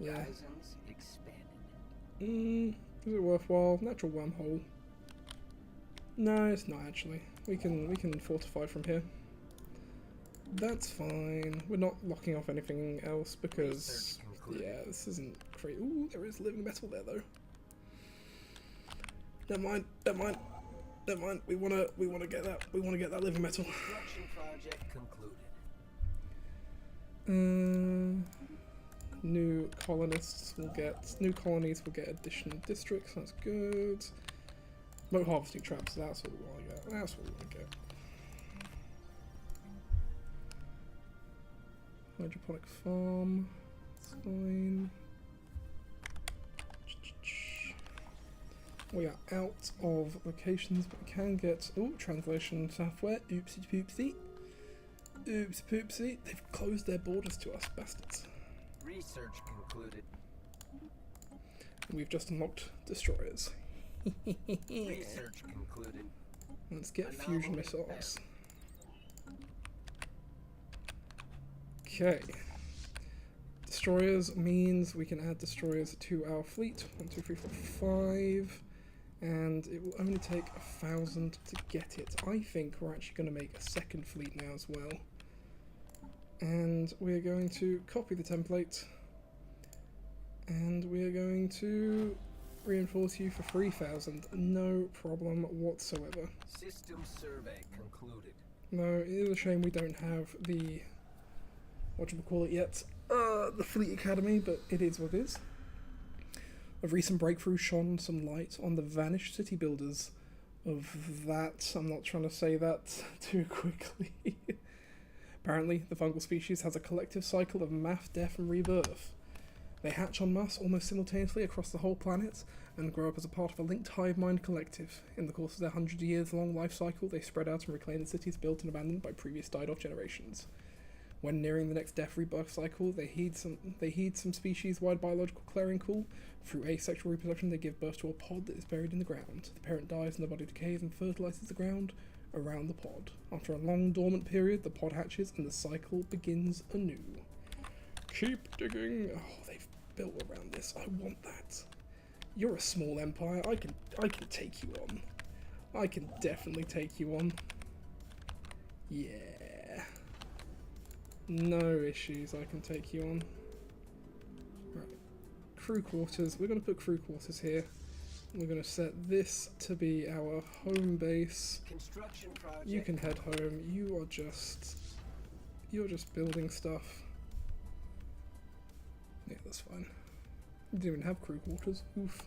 Yeah. Horizons expanded. Is it worthwhile? Natural wormhole. No, it's not actually. We can fortify from here. That's fine. We're not locking off anything else because yeah, this isn't great. Ooh, there is living metal there though. Never mind. We wanna get that. We wanna get that living metal. Construction project concluded. New colonies will get additional districts. That's good. Remote harvesting traps. That's what we want to get. That's what we want to get. Hydroponic farm. That's fine. We are out of locations, but we can get... oh, translation software. Oopsie poopsie. Oopsie poopsie. They've closed their borders to us, bastards. Research concluded. And we've just unlocked destroyers. Research concluded. Let's get fusion missiles. Okay. Destroyers means we can add destroyers to our fleet. 1, 2, 3, 4, 5. And it will only take 1,000 to get it. I think we're actually going to make a second fleet now as well. And we're going to copy the template. And we're going to reinforce you for 3,000. No problem whatsoever. System survey concluded. No, it is a shame we don't have the... what do we call it yet? The Fleet Academy, but it is what it is. A recent breakthrough shone some light on the vanished city builders of that. I'm not trying to say that too quickly. Apparently, the fungal species has a collective cycle of mass, death, and rebirth. They hatch en masse almost simultaneously across the whole planet and grow up as a part of a linked hive mind collective. In the course of their 100-year-long life cycle, they spread out and reclaim the cities built and abandoned by previous died-off generations. When nearing the next death rebirth cycle, they heed some species-wide biological clearing call. Through asexual reproduction, they give birth to a pod that is buried in the ground. The parent dies and the body decays and fertilizes the ground around the pod. After a long dormant period, the pod hatches and the cycle begins anew. Keep digging. Oh, they've built around this. I want that. You're a small empire. I can take you on. I can definitely take you on. Yeah. No issues, I can take you on. Right. Crew quarters. We're going to put crew quarters here. We're going to set this to be our home base. Construction project. You can head home. You're just building stuff. Yeah, that's fine. We didn't even have crew quarters. Oof.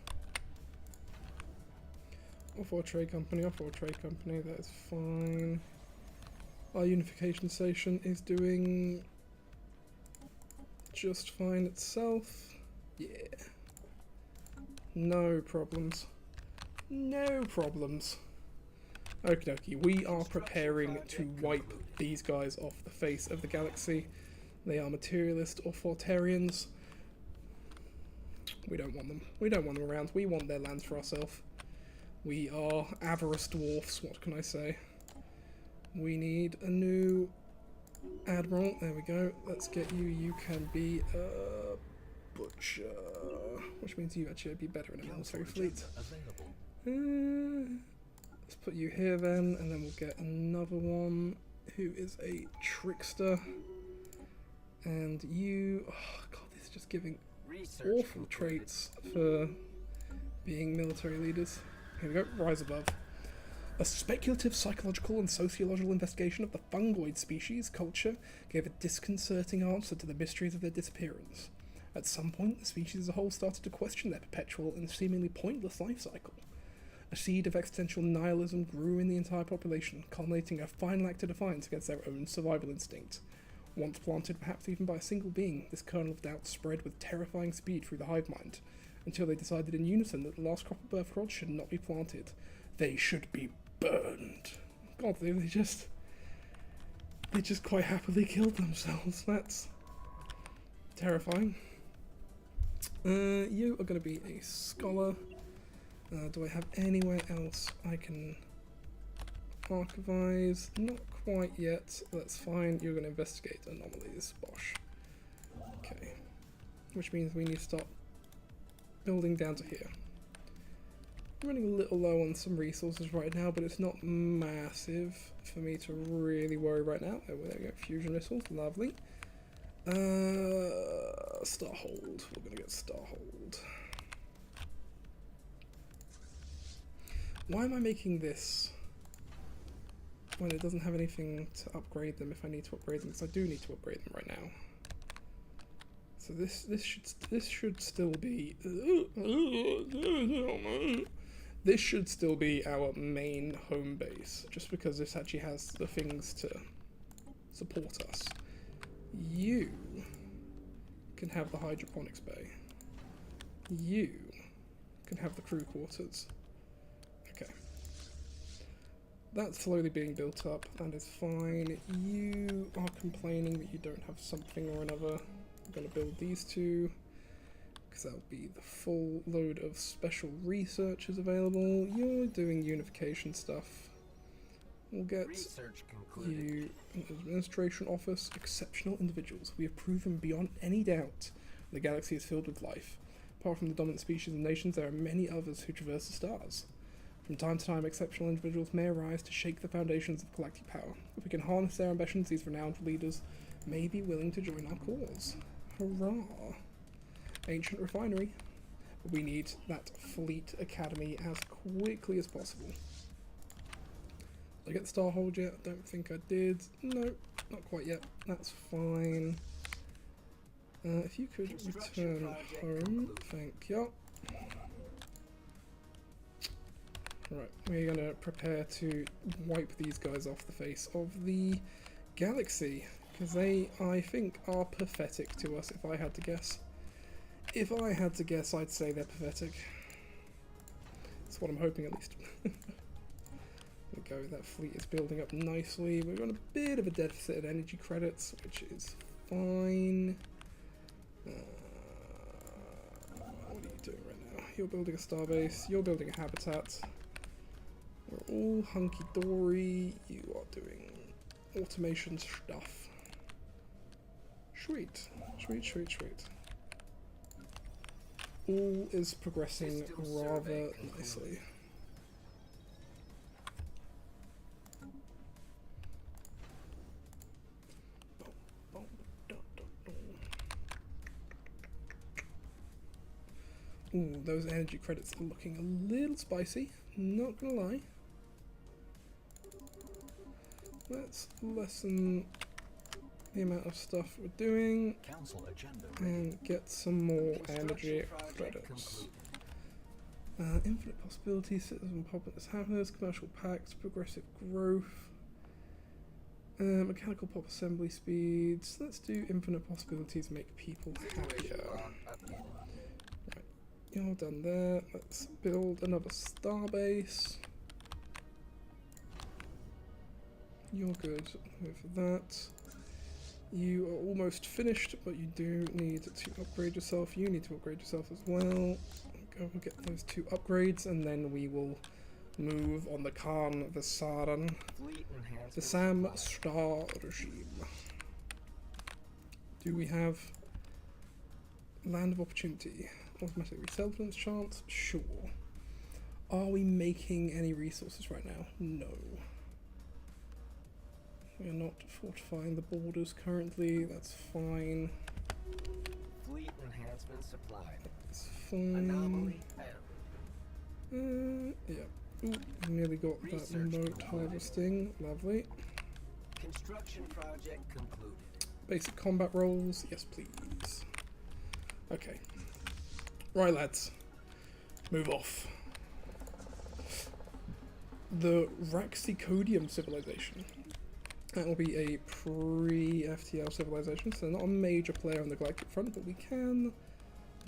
Off-world trade company, that is fine. Our unification station is doing just fine itself. Yeah. No problems. No problems. Okie dokie, we are preparing to wipe these guys off the face of the galaxy. They are materialist authoritarians. We don't want them. We don't want them around. We want their lands for ourselves. We are avarice dwarfs, what can I say? We need a new admiral. There we go. Let's get you. You can be a butcher, which means you actually be better in a military fleet. Let's put you here then, and then we'll get another one who is a trickster. And you, oh god, this is just giving awful traits for being military leaders. Here we go. Rise above. A speculative psychological and sociological investigation of the fungoid species culture gave a disconcerting answer to the mysteries of their disappearance. At some point, the species as a whole started to question their perpetual and seemingly pointless life cycle. A seed of existential nihilism grew in the entire population, culminating a final act of defiance against their own survival instinct. Once planted perhaps even by a single being, this kernel of doubt spread with terrifying speed through the hive mind, until they decided in unison that the last crop of birth rods should not be planted. They should be burned. God, they just quite happily killed themselves. That's terrifying. You are going to be a scholar. Do I have anywhere else I can archivize? Not quite yet. That's fine. You're going to investigate anomalies. Bosh. Okay. Which means we need to start building down to here. I'm running a little low on some resources right now, but it's not massive for me to really worry right now. Oh, there we go. Fusion missiles. Lovely. Starhold. We're going to get Starhold. Why am I making this when it doesn't have anything to upgrade them if I need to upgrade them? Because I do need to upgrade them right now. So this should still be this should still be our main home base, just because this actually has the things to support us. You can have the hydroponics bay. You can have the crew quarters. Okay. That's slowly being built up. That is fine. You are complaining that you don't have something or another. I'm going to build these two, because that'll be the full load of special research is available. You're doing unification stuff. We'll get Research concluded. you an administration office. Exceptional individuals. We have proven beyond any doubt the galaxy is filled with life. Apart from the dominant species and nations, there are many others who traverse the stars. From time to time, exceptional individuals may arise to shake the foundations of galactic power. If we can harness their ambitions, these renowned leaders may be willing to join our cause. Hurrah! Ancient refinery. But we need that fleet academy as quickly as possible. Did I get the Starhold yet? I don't think I did. No, not quite yet. That's fine. If you could return home, thank you. Right, we're going to prepare to wipe these guys off the face of the galaxy, because they, I think, are pathetic to us, if I had to guess. If I had to guess, I'd say they're pathetic. That's what I'm hoping, at least. There we go, that fleet is building up nicely. We've got a bit of a deficit in energy credits, which is fine. What are you doing right now? You're building a starbase, you're building a habitat. We're all hunky-dory. You are doing automation stuff. Sweet. Sweet, sweet, sweet. All is progressing rather nicely. Ooh, those energy credits are looking a little spicy, not gonna lie. Let's lessen the amount of stuff we're doing Council agenda and get some more energy credits. Infinite possibilities, citizen populous happiness, commercial pacts, progressive growth, mechanical pop assembly speeds. Let's do infinite possibilities, make people happier. Right, you're done there. Let's build another starbase. You're good with that. You are almost finished, but you do need to upgrade yourself. You need to upgrade yourself as well. Go get those 2 upgrades, and then we will move on the Khan Visaran, the Sam Star regime. Do we have Land of Opportunity? Automatic resettlement chance? Sure. Are we making any resources right now? No. We are not fortifying the borders currently, that's fine. Fleet enhancement supplied. It's fine. Anomaly Yeah. Ooh, nearly got that Research remote concluded. harvesting. Lovely. Construction project concluded. Basic combat rolls. Yes, please. Okay. Right, lads. Move off. The Raxicodium civilization. That will be a pre-FTL civilization, so they're not a major player on the galactic front, but we can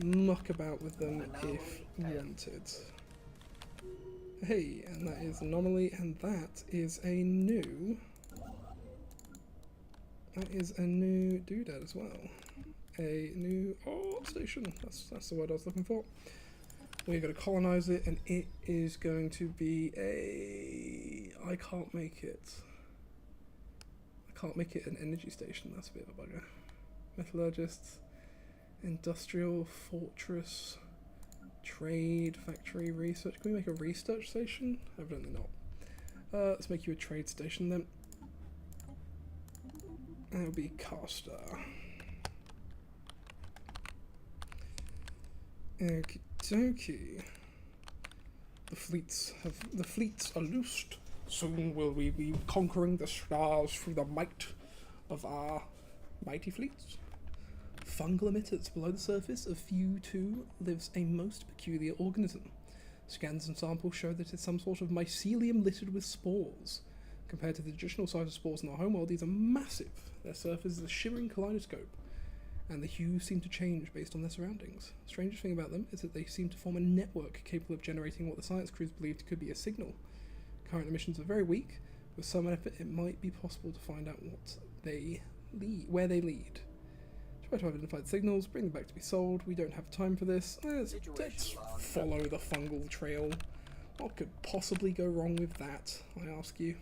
muck about with them if wanted. Hey, and that is Anomaly, and that is a new... That is a new doodad as well. A new... Oh, station! That's the word I was looking for. We're going to colonize it, and it is going to be a... I can't make it. Can't make it an energy station, that's a bit of a bugger. Metallurgists, industrial, fortress, trade, factory, research. Can we make a research station? Evidently not. Let's make you a trade station then. That'll be caster. Okie dokie. The fleets are loosed. Soon will we be conquering the stars through the might of our mighty fleets. Fungal emitters below the surface of Few 2 lives a most peculiar organism. Scans and samples show that it's some sort of mycelium littered with spores. Compared to the traditional size of spores in our homeworld, these are massive. Their surface is a shimmering kaleidoscope, and the hues seem to change based on their surroundings. The strangest thing about them is that they seem to form a network capable of generating what the science crews believed could be a signal. Current emissions are very weak. With some effort, it might be possible to find out what they lead, where they lead. Try to identify the signals, bring them back to be sold. We don't have time for this. Let's follow the fungal trail. What could possibly go wrong with that, I ask you?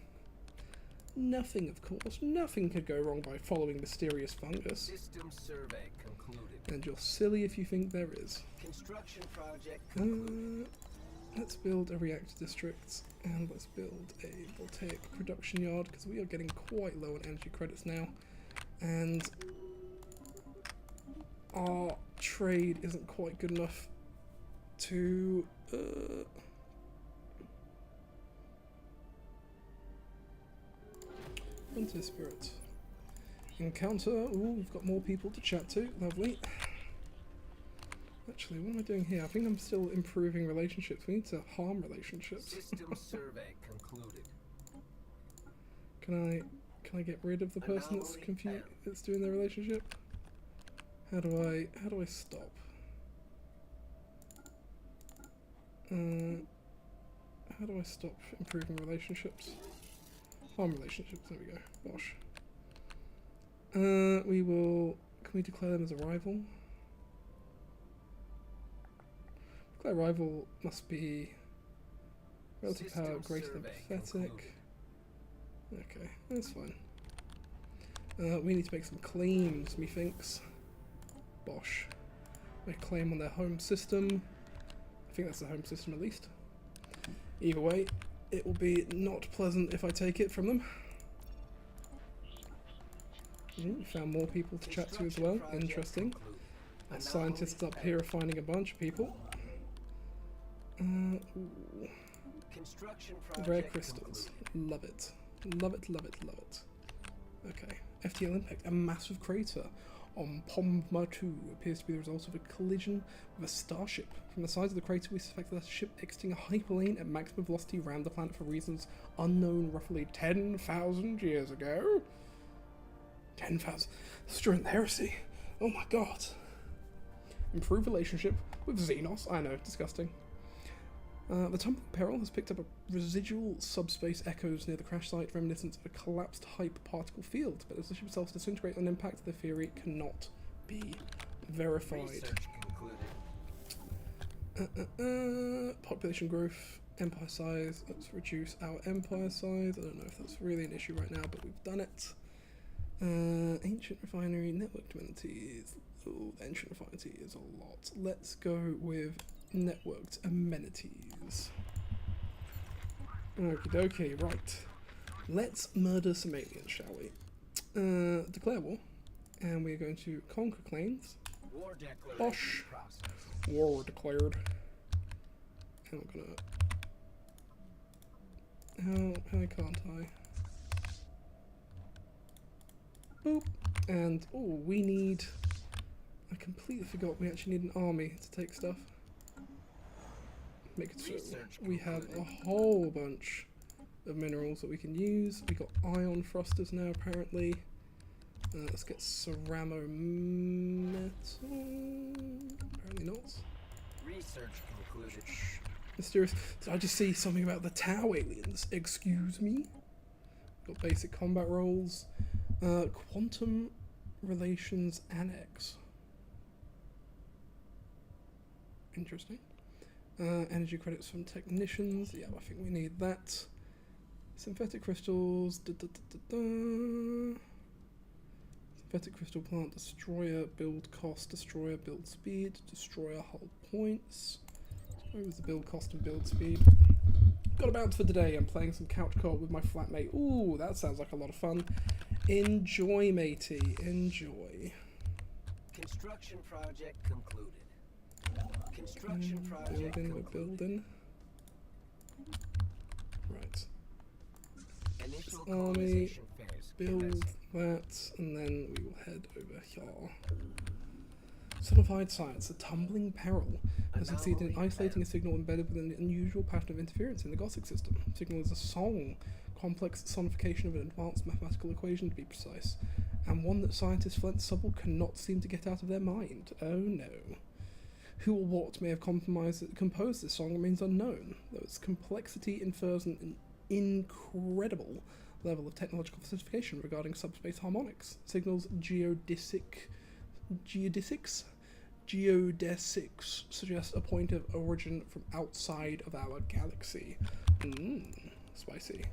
Nothing, of course. Nothing could go wrong by following mysterious fungus. System survey concluded. And you're silly if you think there is. Construction project concluded. Let's build a reactor district, and let's build a voltaic production yard, because we are getting quite low on energy credits now. And our trade isn't quite good enough to Hunter Spirit. Encounter. Ooh, we've got more people to chat to. Lovely. Actually, what am I doing here? I think I'm still improving relationships. We need to harm relationships. System survey concluded. Can I get rid of the person that's confused that's doing their relationship? How do I stop? How do I stop improving relationships? Harm relationships, there we go. Bosh. We will, can we declare them as a rival? Declare rival must be relative power greater than pathetic. Okay, that's fine. We need to make some claims, methinks. Bosh. Make a claim on their home system. I think that's the home system at least. Either way, it will be not pleasant if I take it from them. Found more people to chat to as well. Interesting. Our scientists up here are finding a bunch of people. Rare crystals. Love it. Love it, love it, love it. Okay. FTL impact. A massive crater on Pomma 2 appears to be the result of a collision with a starship. From the size of the crater, we suspect that the ship exiting a hyperlane at maximum velocity around the planet for reasons unknown roughly 10,000 years ago. 10,000. That's during the heresy. Oh my god. Improve relationship with Xenos. I know, disgusting. The Tumbling Peril has picked up a residual subspace echoes near the crash site, reminiscent of a collapsed hyperparticle field, but as the ship itself disintegrates on impact, the theory cannot be verified. Population growth, empire size. Let's reduce our empire size. I don't know if that's really an issue right now, but we've done it. Ancient refinery, networked amenities. Oh, the ancient refinery is a lot. Let's go with networked amenities. Okie dokie, right. Let's murder some aliens, shall we? Declare war. And we're going to conquer claims. War declaration Bosh. process. War declared. And I'm gonna... How can't I? Boop. And, oh, we need... I completely forgot we actually need an army to take stuff. Make it so we have a whole bunch of minerals that we can use. We got ion thrusters now, apparently. Let's get ceramo metal. Apparently not. Research concluded. Mysterious. Did I just see something about the Tau aliens? Excuse me. Got basic combat roles. Quantum relations annex. Interesting. Energy credits from technicians. Yeah, I think we need that. Synthetic crystals. Synthetic crystal plant. Destroyer build cost. Destroyer build speed. Destroyer hull points. Where was the build cost and build speed? Got a bounce for today. I'm playing some couch co-op with my flatmate. Ooh, that sounds like a lot of fun. Enjoy, matey. Enjoy. Construction project concluded. Construction project Building, concluded. we're building. Right. Initial Army, colonization phase build commencing. that, and then we will head over here. Sonified science. The Tumbling Peril has succeeded in isolating a signal embedded within an unusual pattern of interference in the Gothic system. The signal is a song, complex sonification of an advanced mathematical equation to be precise, and one that scientists Flint Subble cannot seem to get out of their mind. Oh no. Who or what may have composed this song remains unknown, though its complexity infers an incredible level of technological sophistication regarding subspace harmonics. Signals geodesic geodesics suggests a point of origin from outside of our galaxy. Spicy.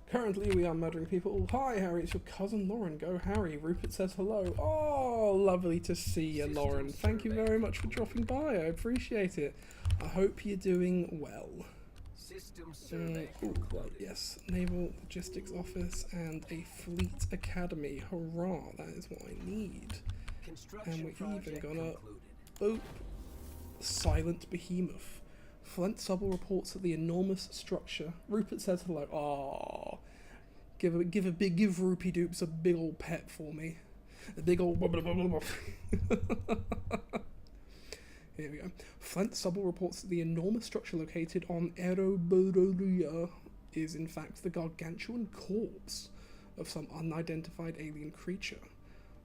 Currently, we are murdering people. Hi, Harry, it's your cousin Lauren. Go, Harry. Rupert says hello. Oh, lovely to see you, Lauren. Thank you very much for dropping by. I appreciate it. I hope you're doing well. Right, yes. Naval Logistics Office and a Fleet Academy. Hurrah, that is what I need. And we're even gonna... Boop. Silent Behemoth. Flint Subble reports that the enormous structure... Rupert says hello. Aww. Give Rupee Doops a big old pet for me. A big old... Here we go. Flint Subble reports that the enormous structure located on Ereborolia is in fact the gargantuan corpse of some unidentified alien creature.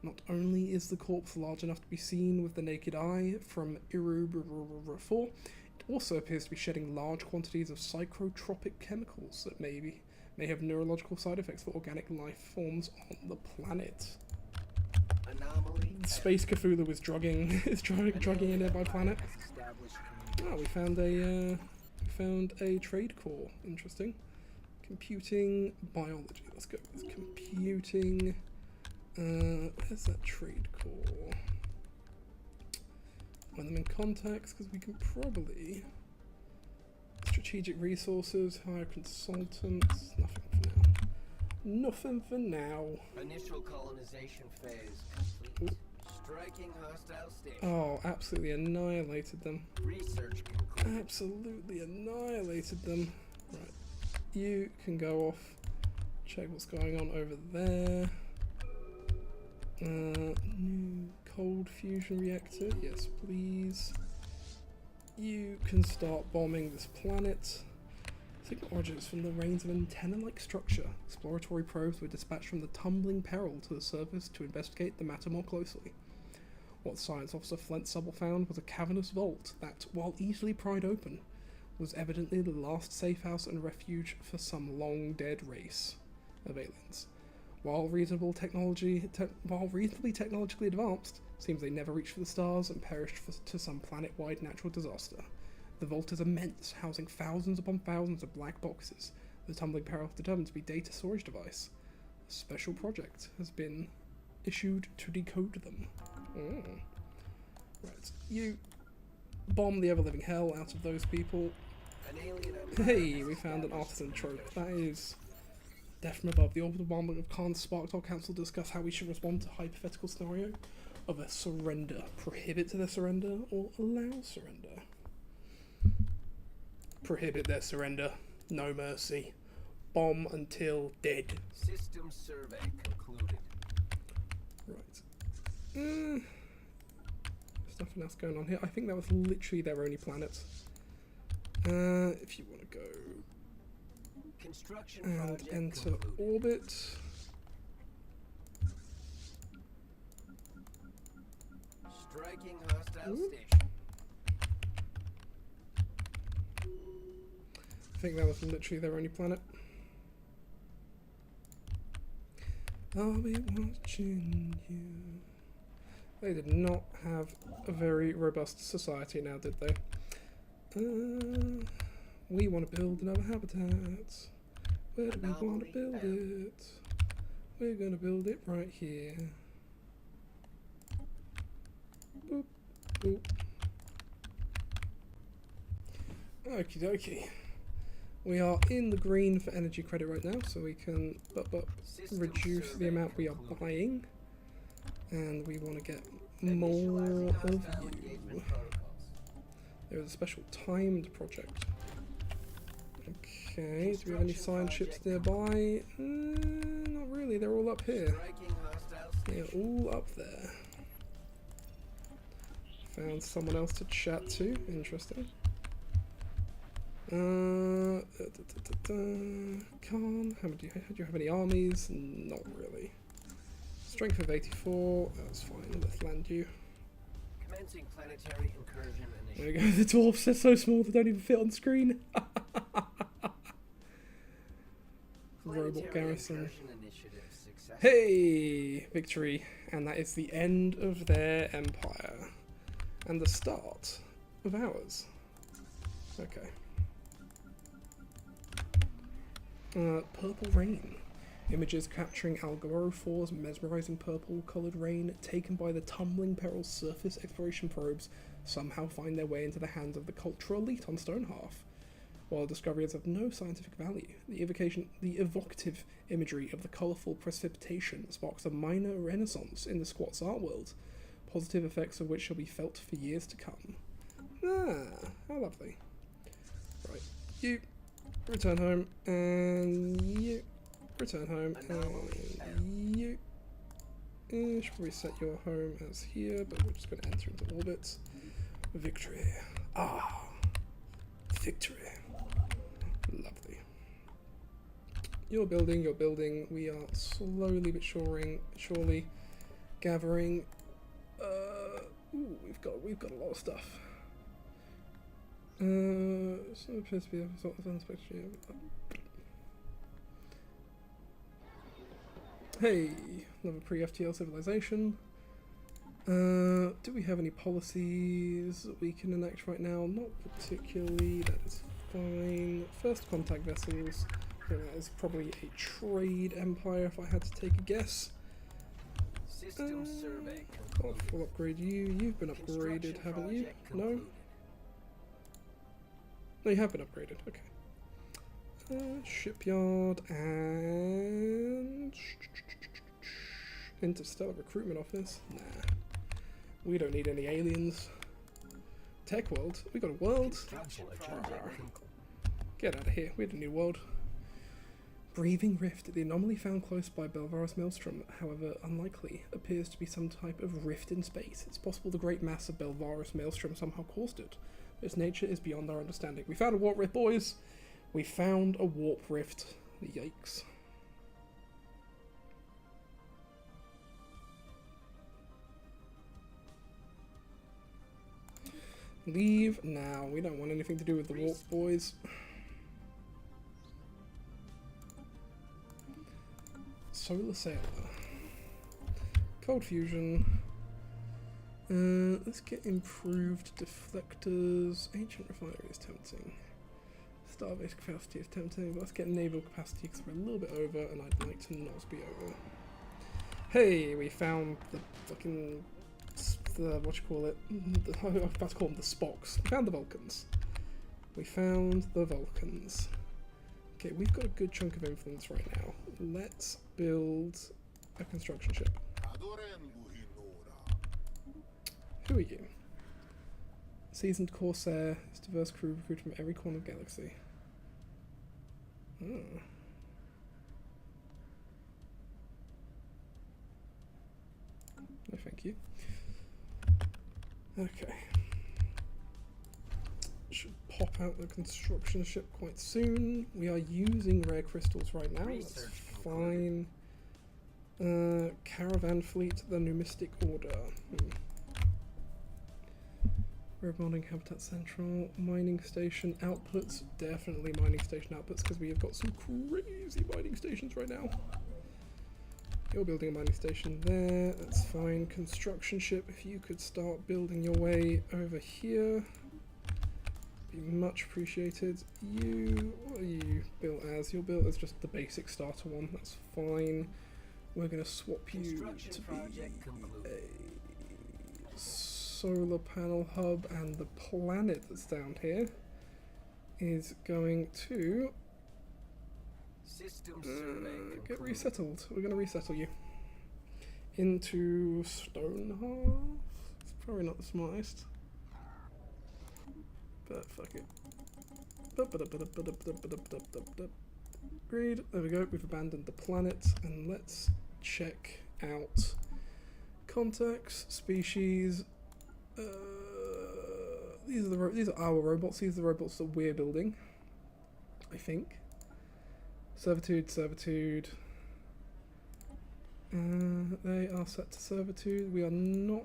Not only is the corpse large enough to be seen with the naked eye from Ereborolia 4, it also appears to be shedding large quantities of psychotropic chemicals that may have neurological side effects for organic life forms on the planet. Space Cthulhu is drugging a nearby planet. Oh, we found a trade core. Interesting. Computing biology. Let's go with computing. Where's that trade core? Find them in contacts because we can probably strategic resources, hire consultants. Nothing for now. Nothing for now. Initial colonization phase complete. Ooh. Striking hostile station. Oh, absolutely annihilated them. Research concluded. Absolutely annihilated them. Right. You can go off. Check what's going on over there. New cold fusion reactor. Yes, please. You can start bombing this planet. Signal origins from the range of an antenna-like structure. Exploratory probes were dispatched from the tumbling peril to the surface to investigate the matter more closely. What Science Officer Flint Subble found was a cavernous vault that, while easily pried open, was evidently the last safe house and refuge for some long-dead race of aliens. While reasonably technologically advanced, seems they never reached for the stars and perished to some planet-wide natural disaster. The vault is immense, housing thousands upon thousands of black boxes. The tumbling peril determined to be a data storage device. A special project has been issued to decode them. Right, you bomb the ever-living hell out of those people. Hey, we found an artisan trope. That is death from above. The orbital bombing of Khan's sparked our council to discuss how we should respond to a hypothetical scenario of a surrender. Prohibit their surrender or allow surrender? Prohibit their surrender. No mercy. Bomb until dead. System survey concluded. Right. There's nothing else going on here. I think that was literally their only planet. If you want to go Construction and project enter concluded. orbit. Striking hostile station. I think that was literally their only planet. I'll be watching you. They did not have a very robust society now, did they? We want to build another habitat. Where do we want to build it? We're going to build it right here. Boop, boop. Okie dokie. We are in the green for energy credit right now, so we can reduce the amount we are buying. And we want to get more of you. There is a special timed project. Okay, do we have any science ships nearby? Not really, they're all up here. They're all up there. Found someone else to chat to, interesting. Khan, do you have any armies? Not really. Strength of 84, that's fine, let's land you. Commencing planetary incursion There initiative. we go, the dwarfs are so small they don't even fit on screen. Robot Planetary garrison. incursion initiative successful. Hey! Victory. And that is the end of their empire. And the start of ours. Okay. Purple rain. Images capturing Algorophor's mesmerizing purple-coloured rain taken by the tumbling peril surface exploration probes somehow find their way into the hands of the cultural elite on Stonehearth. While the discovery is of no scientific value, the evocative imagery of the colourful precipitation sparks a minor renaissance in the squat's art world, positive effects of which shall be felt for years to come. Ah, how lovely. Right, you return home, and you return home, and you should probably set your home as here, but we're just going to enter into orbit. Victory. Ah, victory. Lovely. You're building. We are slowly but surely gathering. Ooh, we've got a lot of stuff. So it appears to be a sort of unspecified. Hey, another pre-FTL civilization. Do we have any policies that we can enact right now? Not particularly. That is fine. First contact vessels. I think that is probably a trade empire if I had to take a guess. System survey We'll upgrade you. You've been upgraded, haven't you? No? No, you have been upgraded. Okay. Shipyard and interstellar recruitment office. Nah, we don't need any aliens. Tech world. We got a world. Get out of here. We had a new world. Breathing rift. The anomaly found close by Belvarus Maelstrom, however unlikely, appears to be some type of rift in space. It's possible the great mass of Belvarus Maelstrom somehow caused it. Its nature is beyond our understanding. We found a warp rift, boys! We found a warp rift. Yikes. Leave now. We don't want anything to do with the warp, boys. Solar Sailor. Cold fusion. Let's get improved deflectors. Ancient refinery is tempting. Starbase capacity is tempting. But let's get naval capacity because we're a little bit over and I'd like to not be over. Hey, we found the fucking... what you call it? I was about to call them the Spocks. We found the Vulcans. Okay, we've got a good chunk of influence right now. Let's build a construction ship. Who are you? Seasoned Corsair. It's diverse crew recruited from every corner of the galaxy. Oh. No, thank you. Okay. Should pop out the construction ship quite soon. We are using rare crystals right now. That's fine. Caravan fleet, the Numistic Order. Roboting Habitat Central, mining station outputs, definitely mining station outputs because we have got some crazy mining stations right now. You're building a mining station there, that's fine. Construction ship, if you could start building your way over here, be much appreciated. What are you built as? You're built as just the basic starter one, that's fine. We're going to swap you to be a solar panel hub, and the planet that's down here is going to get resettled. We're going to resettle you into Stonehearth. It's probably not the smartest, but fuck it. Agreed. There we go. We've abandoned the planet, and let's check out contacts, species. These are our robots. These are the robots that we're building, I think. Servitude. They are set to servitude. We are not.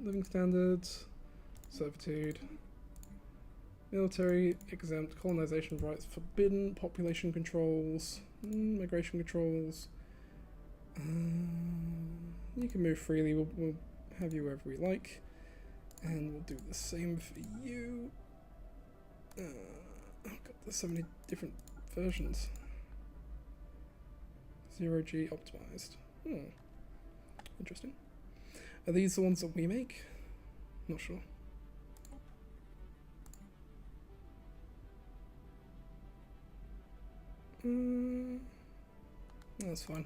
Living standards. Servitude. Military exempt, colonization rights forbidden, population controls, migration controls. You can move freely, we'll have you wherever we like. And we'll do the same for you. Oh god, there's so many different versions. 0G optimized. Interesting. Are these the ones that we make? Not sure. That's fine.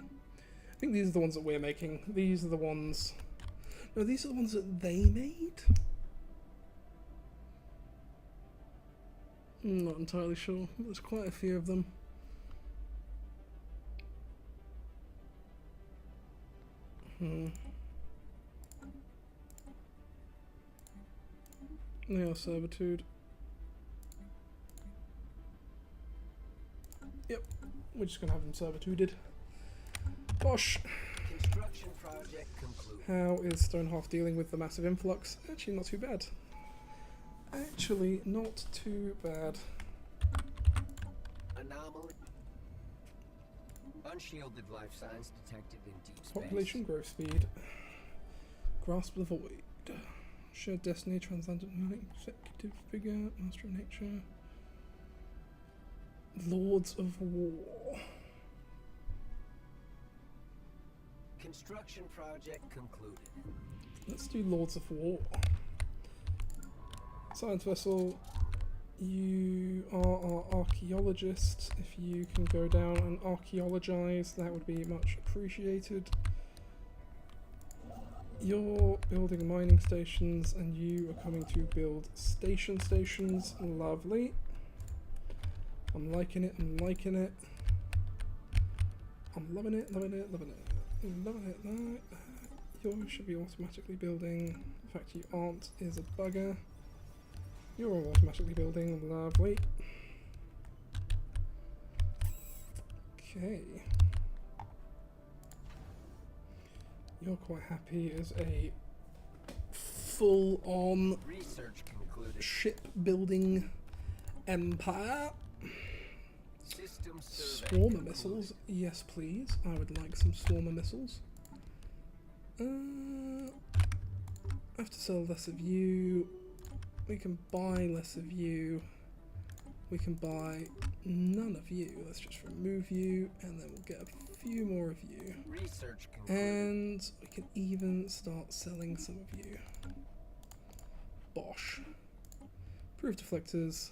I think these are the ones that we're making. These are the ones... No, these are the ones that they made? I'm not entirely sure. There's quite a few of them. They are servitude. Yep, we're just gonna have them servituded. Bosh! Construction project concluded. How is Stonehalf dealing with the massive influx? Actually, not too bad. Actually, not too bad. Anomaly. Unshielded life signs detected in deep space. Population growth speed. Grasp the void. Shared destiny, transcendent executive figure, master of nature. Lords of War. Construction project concluded. Let's do Lords of War. Science vessel, you are our archaeologist. If you can go down and archaeologize, that would be much appreciated. You're building mining stations and you are coming to build stations. Lovely. I'm liking it, I'm liking it. I'm loving it, loving it, loving it. Loving it. You should be automatically building. In fact, you aren't, is a bugger. You're all automatically building, lovely. Okay. You're quite happy as a full-on Research concluded. shipbuilding empire. System survey Swarmer concluded. missiles, yes please. I would like some swarmer missiles. I have to sell less of you. We can buy less of you. We can buy none of you. Let's just remove you, and then we'll get a few more of you. Research concluded. And we can even start selling some of you. Bosh. Proof deflectors.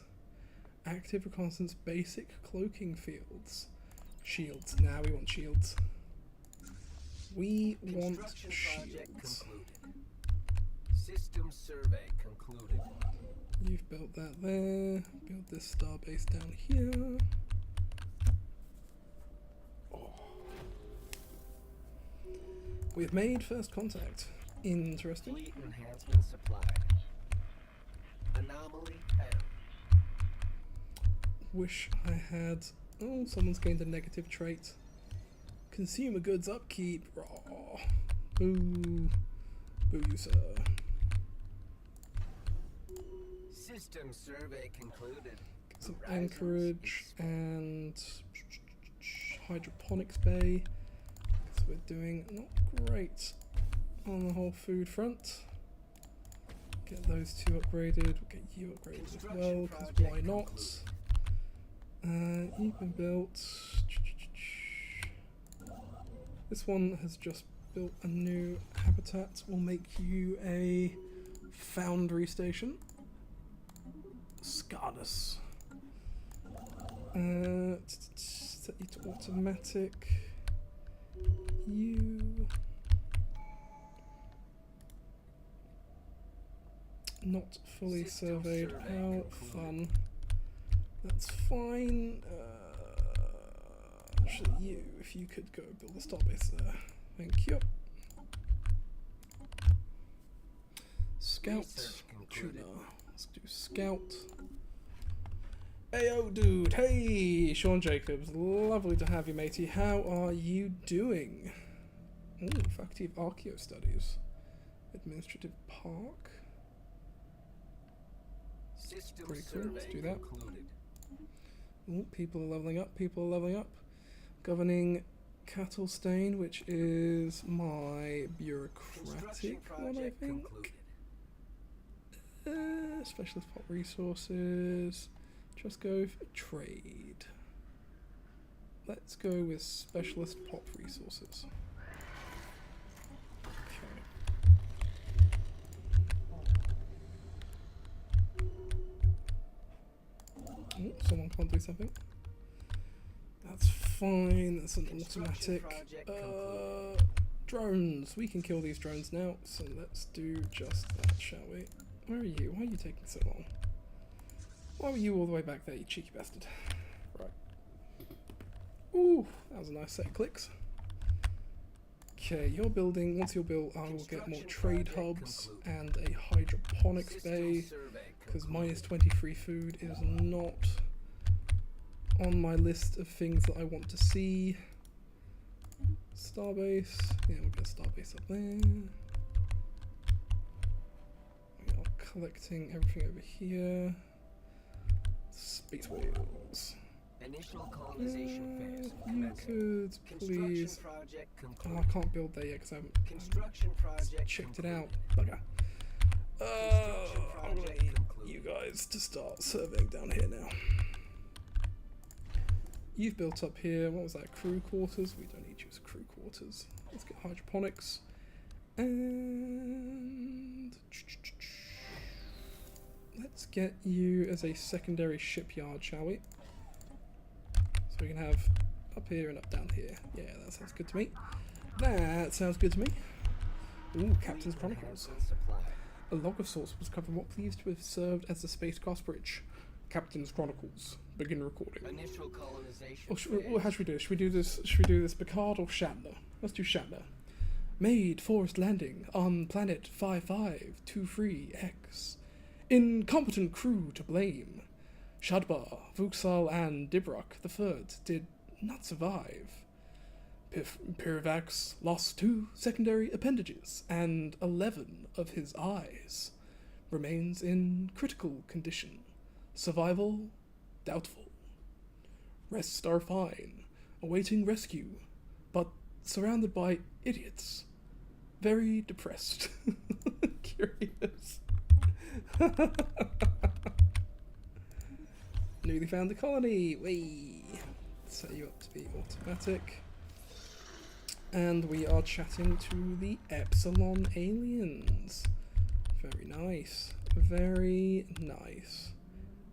Active reconnaissance basic cloaking fields. Shields. Now we want shields. We want Construction project shields. concluded. System survey concluded. You've built that there. Build this starbase down here. Oh. We've made first contact. Interesting. Fleet enhancement supplied. Anomaly found. Wish I had... Oh, someone's gained a negative trait. Consumer goods upkeep. Raw. Boo. Boo you, sir. System survey concluded. Get some Horizons anchorage expand. and hydroponics bay. Because we're doing not great on the whole food front. Get those two upgraded. We'll get you upgraded as well, because why not? You've been built. This one has just built a new habitat. We'll make you a foundry station. Scarnus. Set you to automatic. You. Not fully System surveyed. survey How concluded. fun. That's fine. Actually, you, if you could go build a starbase there. Thank you. Scout. Research concluded. Tuna. Let's do scout. Heyo, dude. Hey, Sean Jacobs. Lovely to have you, matey. How are you doing? Ooh, Faculty of Archaeo Studies. Administrative Park. System Pretty cool. Let's survey do that. concluded. Ooh, people are leveling up. People are leveling up. Governing cattle stain, which is my Construction bureaucratic one, I project think. concluded. Specialist pop resources. Just go for trade. Let's go with specialist pop resources. Okay. Oh, someone can't do something. That's fine. That's an automatic. Drones. We can kill these drones now. So let's do just that, shall we? Where are you? Why are you taking so long? Why were you all the way back there, you cheeky bastard? Right. Ooh, that was a nice set of clicks. Okay, you're building. Once you're built, I will get more trade hubs and a hydroponics bay, because minus 23 food is not on my list of things that I want to see. Starbase. Yeah, we'll get a starbase up there. We are collecting everything over here. Space whales. Initial colonization phase You commencing. could please. Project Oh, concluded. I can't build there yet because I haven't Construction project checked it concluded. out. Bugger. I'm gonna project need concluded. you guys to start surveying down here now. You've built up here. What was that? Crew quarters? We don't need you as crew quarters. Let's get hydroponics. And let's get you as a secondary shipyard, shall we? So we can have up here and up down here. Yeah, that sounds good to me. That sounds good to me. Ooh, Captain's Chronicles. A log of sorts was covered what pleased to have served as the spacecraft bridge. Captain's Chronicles. Begin recording. Initial colonization Oh, how should we do this? Should we do this? Should we do this Picard or Shatner? Let's do Shatner. Made forced landing on planet 5523X. Incompetent crew to blame. Shadbar, Vuxal, and Dibrock III did not survive. Pirivax lost 2 secondary appendages and 11 of his eyes. Remains in critical condition. Survival doubtful. Rests are fine, awaiting rescue, but surrounded by idiots. Very depressed. Curious. Newly found a colony. Whee! Set you up to be automatic. And we are chatting to the Epsilon aliens. Very nice. Very nice.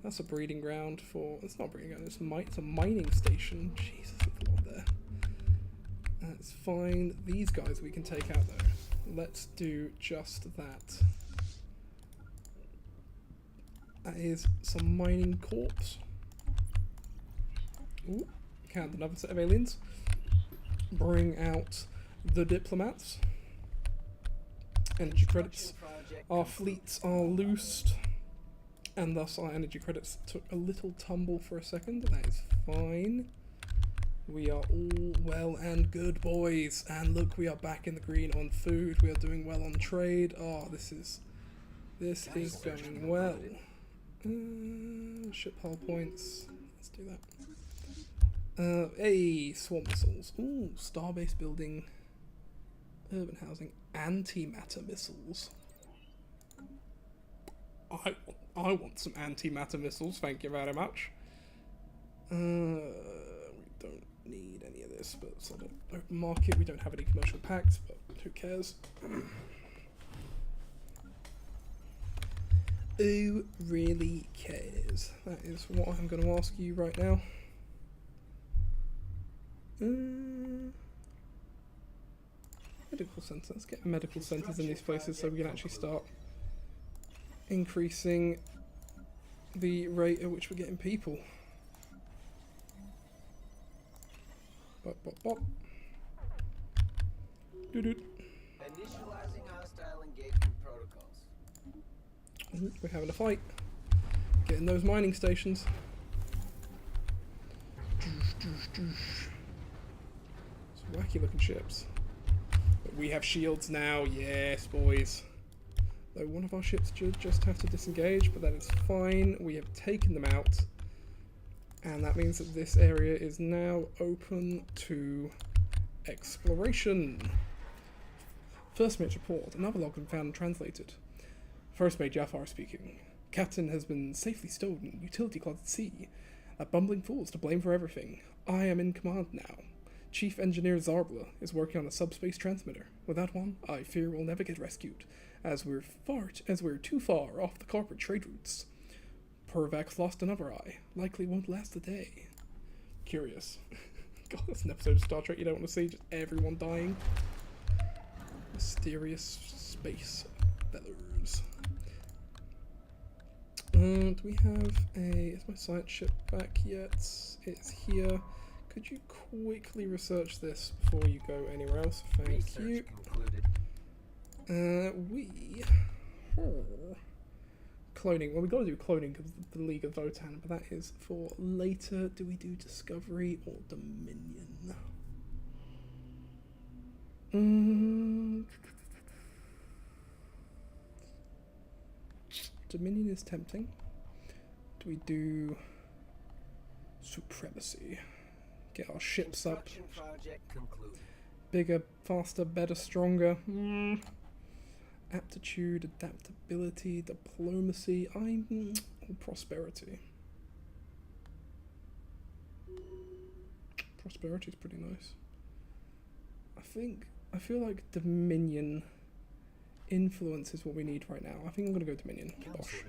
That's a breeding ground for... It's not a breeding ground, it's a mining station. Jesus, there's a lot there. That's fine. These guys we can take out though. Let's do just that. That is some mining corps. Ooh, count another set of aliens. Bring out the diplomats. Energy credits. Our fleets are loosed. And thus our energy credits took a little tumble for a second. That is fine. We are all well and good, boys. And look, we are back in the green on food. We are doing well on trade. Oh, this is going well. Ship hull points. Let's do that. Hey, swarm missiles. Ooh, starbase building, urban housing, antimatter missiles. I want some antimatter missiles. Thank you very much. We don't need any of this, but it's not an open market. We don't have any commercial pacts, but who cares? Who really cares? That is what I'm going to ask you right now. Medical centre. Let's get medical centres in these places so we can actually start increasing the rate at which we're getting people. Bop, bop, bop. Doo-doo. Initializing hostile engagement protocols. We're having a fight. Getting those mining stations. Some wacky looking ships. But we have shields now, yes boys. Though one of our ships just have to disengage, but that is fine. We have taken them out. And that means that this area is now open to exploration. First mate report. Another log been found and translated. First mate Jafar speaking. Captain has been safely stowed in utility closet C. That bumbling fool is to blame for everything. I am in command now. Chief Engineer Zarbla is working on a subspace transmitter. Without one, I fear we'll never get rescued, as we're too far off the corporate trade routes. Pervac's lost another eye. Likely won't last a day. Curious. God, that's an episode of Star Trek you don't want to see. Just everyone dying. Mysterious space fellows. Do we have a... Is my science ship back yet? It's here. Could you quickly research this before you go anywhere else? Thank you. Cloning. Well, we got to do cloning because of the League of Votann, but that is for later. Do we do Discovery or Dominion? Dominion is tempting. Do we do Supremacy? Get our ships up. Bigger, faster, better, stronger. Aptitude, adaptability, diplomacy, or prosperity. Prosperity is pretty nice. I feel like Dominion influence is what we need right now. I think I'm gonna go Dominion. Bosh.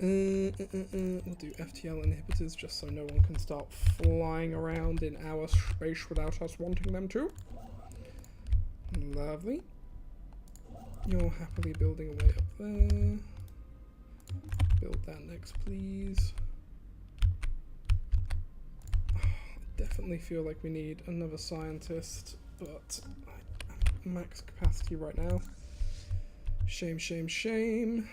We'll do FTL inhibitors just so no one can start flying around in our space without us wanting them to. Lovely. You're happily building away up there. Build that next, please. Oh, I definitely feel like we need another scientist, but I'm at max capacity right now. Shame, shame, shame.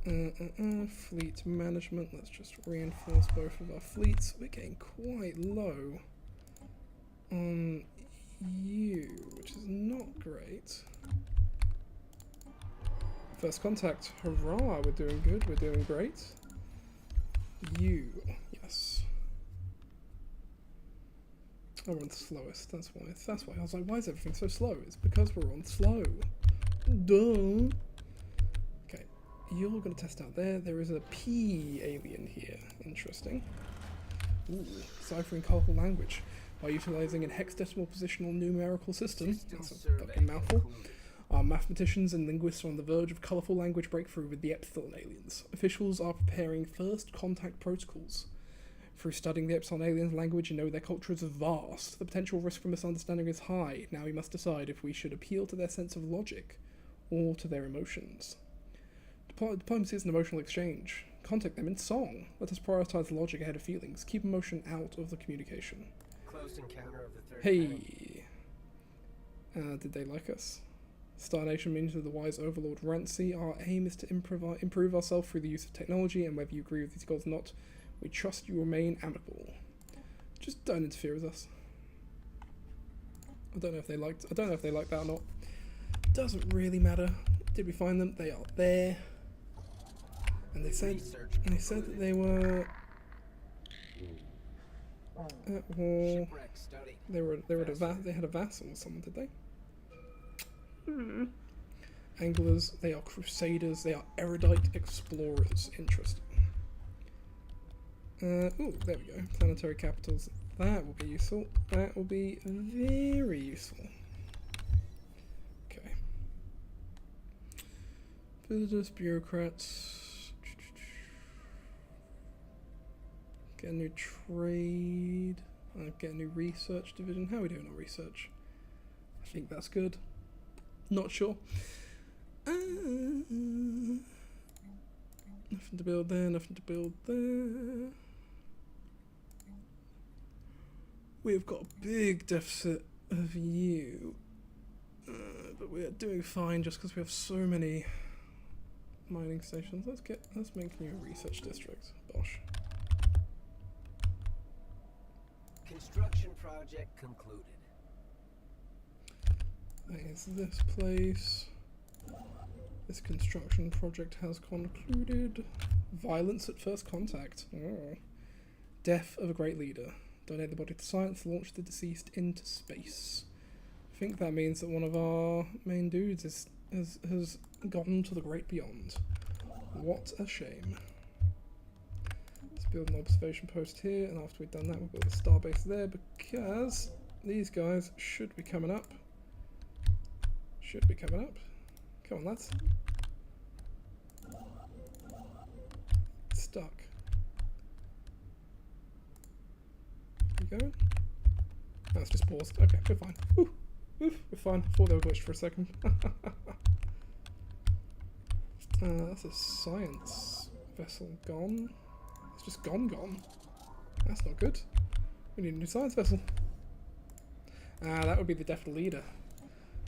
Fleet management. Let's just reinforce both of our fleets. We're getting quite low on you, which is not great. First contact. Hurrah! We're doing good. We're doing great. You. Yes. Oh, we're on the slowest. That's why. That's why. I was like, why is everything so slow? It's because we're on slow. Duh. Okay. You're going to test out there. There is a P alien here. Interesting. Ooh. Ciphering colorful language. By utilizing a hexadecimal positional numerical system. That's a fucking mouthful. Our mathematicians and linguists are on the verge of colourful language breakthrough with the Epsilon aliens. Officials are preparing first contact protocols. Through studying the Epsilon aliens' language, you know their culture is vast. The potential risk for misunderstanding is high. Now we must decide if we should appeal to their sense of logic or to their emotions. Diplomacy is an emotional exchange. Contact them in song. Let us prioritise logic ahead of feelings. Keep emotion out of the communication. Close encounter of the third Hey! Did they like us? Star Nation means with the wise overlord Rancy, our aim is to improve ourselves through the use of technology, and whether you agree with these goals or not, we trust you remain amicable. Just don't interfere with us. I don't know if they like that or not. Doesn't really matter. Did we find them? They are there. And they said that they were at war. They had a vassal or someone, did they? Anglers, they are crusaders, they are erudite explorers. Interesting. Ooh, there we go. Planetary capitals. That will be useful. That will be very useful. Okay. Visitors, bureaucrats. Get a new trade. Get a new research division. How are we doing on research? I think that's good. Not sure. Nothing to build there, nothing to build there. We've got a big deficit of you. But we are doing fine just because we have so many mining stations. Let's make new research districts. Bosh. Construction project concluded. That is this place. This construction project has concluded. Violence at first contact. Oh. Death of a great leader. Donate the body to science, launch the deceased into space. I think that means that one of our main dudes has gone to the great beyond. What a shame. Let's build an observation post here, and after we've done that, we'll build a starbase there, because these guys should be coming up. Should be coming up. Come on, lads. Stuck. You going? No, it's just paused. Okay, we're fine. Whew. Oof, we're fine. Thought they were glitched for a second. That's a science vessel gone. It's just gone. That's not good. We need a new science vessel. That would be the death leader.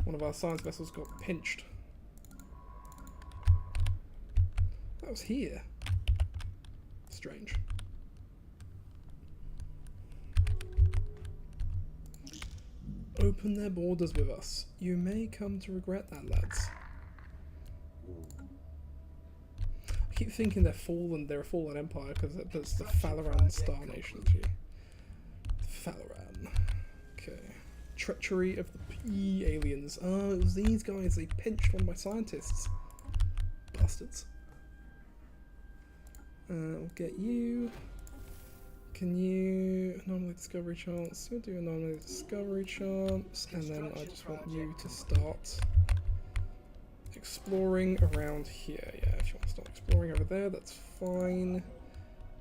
One of our science vessels got pinched. That was here. Strange. Open their borders with us. You may come to regret that, lads. I keep thinking they're a fallen empire because that's the Falaran Star Nation too. Falaran. Okay. Treachery of the P aliens. Oh, it was these guys. They pinched one of my scientists. Bastards. We'll get you. Can you anomaly discovery chance? We'll do anomaly discovery chance, and then I just want you to start exploring around here. Yeah, if you want to start exploring over there, that's fine.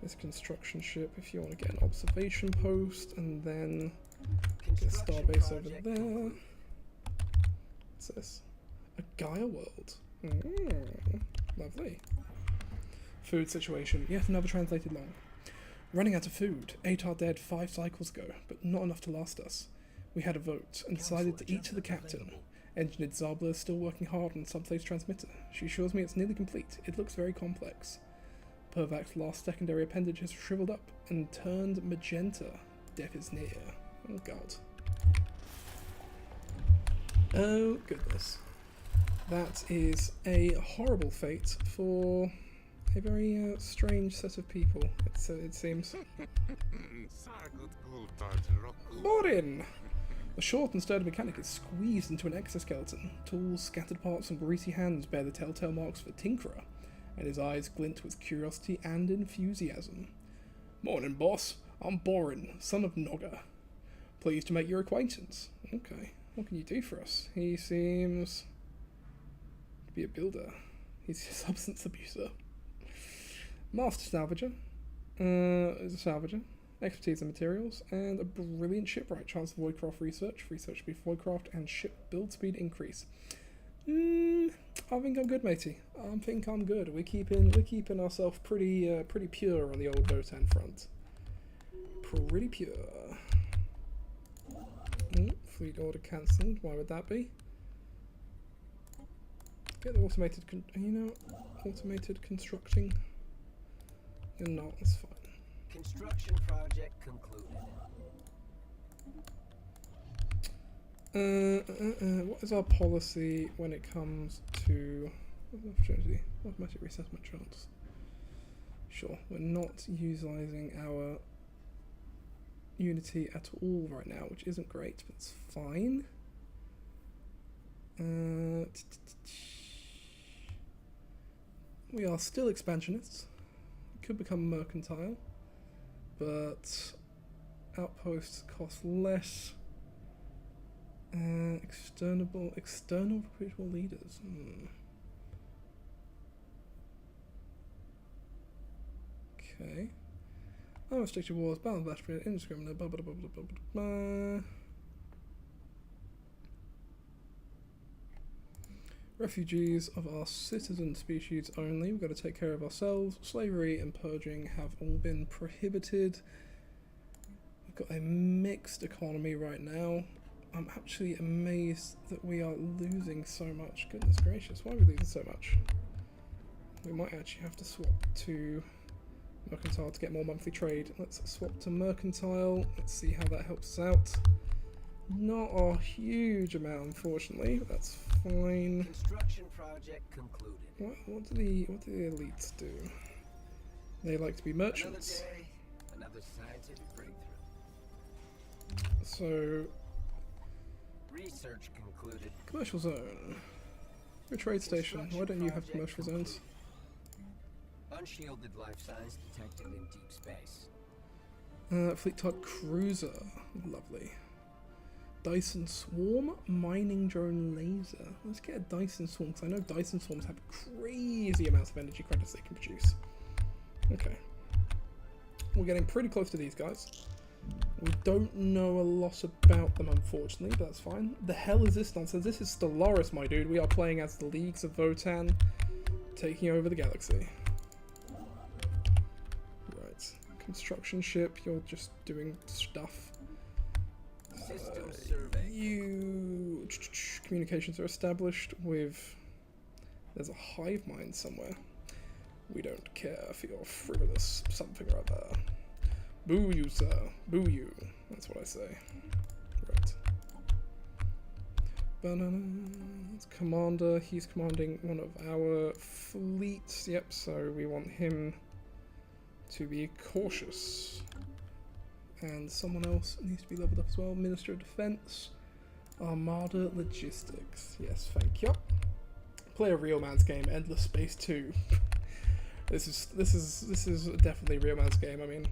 This construction ship, if you want to get an observation post, and then get a starbase over there. What's this? A Gaia world. Lovely. Food situation. Yet another translated long. Running out of food. 8 are dead 5 cycles ago, but not enough to last us. We had a vote and decided to eat to the captain. Engineer Zabla is still working hard on subspace transmitter. She assures me it's nearly complete. It looks very complex. Pervac's last secondary appendage has shriveled up and turned magenta. Death is near. Oh god. Oh goodness. That is a horrible fate for a very strange set of people, it seems. Borin! The short and sturdy mechanic is squeezed into an exoskeleton. Tools, scattered parts, and greasy hands bear the telltale marks of a tinkerer, and his eyes glint with curiosity and enthusiasm. Morning, boss. I'm Borin, son of Nogga. Pleased to make your acquaintance. Okay, what can you do for us? He seems to be a builder. He's a substance abuser. Master salvager. Is a salvager. Expertise in materials, and a brilliant shipwright. Chance of Voidcraft research. Research to be Voidcraft, and ship build speed increase. I think I'm good, matey. I think I'm good. We're keeping ourselves pretty pure on the old Votann front. Pretty pure. Fleet order cancelled. Why would that be? Get the automated. Automated constructing. You're not. That's fine. Construction project concluded. What is our policy when it comes to opportunity? Automatic reassessment chance. Sure, we're not utilizing our Unity at all right now, which isn't great, but it's fine. We are still expansionists. Could become mercantile, but outposts cost less. External recruitable leaders. Okay. Unrestricted wars, battle of Ashford, indiscriminate, blah blah blah blah blah blah. Refugees of our citizen species only. We've got to take care of ourselves. Slavery and purging have all been prohibited. We've got a mixed economy right now. I'm actually amazed that we are losing so much. Goodness gracious, why are we losing so much? We might actually have to swap to mercantile to get more monthly trade. Let's swap to mercantile. Let's see how that helps us out. Not a huge amount, unfortunately, but that's fine. Construction project concluded. What do the elites do? They like to be merchants. Another day, another scientific breakthrough. So, Research concluded. commercial zone. Your trade station. Why don't you have commercial zones? Unshielded life signs detected in deep space. Fleet type cruiser. Lovely. Dyson Swarm mining drone laser. Let's get a Dyson Swarm because I know Dyson Swarms have crazy amounts of energy credits they can produce. Okay. We're getting pretty close to these guys. We don't know a lot about them, unfortunately, but that's fine. The hell is this nonsense? This is Stellaris, my dude. We are playing as the Leagues of Votann, taking over the galaxy. Right. Construction ship, you're just doing stuff. System survey. Communications are established with... There's a hive mind somewhere. We don't care for your frivolous something or other. Boo you, sir. Boo you. That's what I say. Right. It's Commander. He's commanding one of our fleets. Yep, so we want him to be cautious. And someone else needs to be leveled up as well. Minister of Defense. Armada Logistics. Yes, thank you. Play a real man's game. Endless Space 2. This is definitely a real man's game. I mean,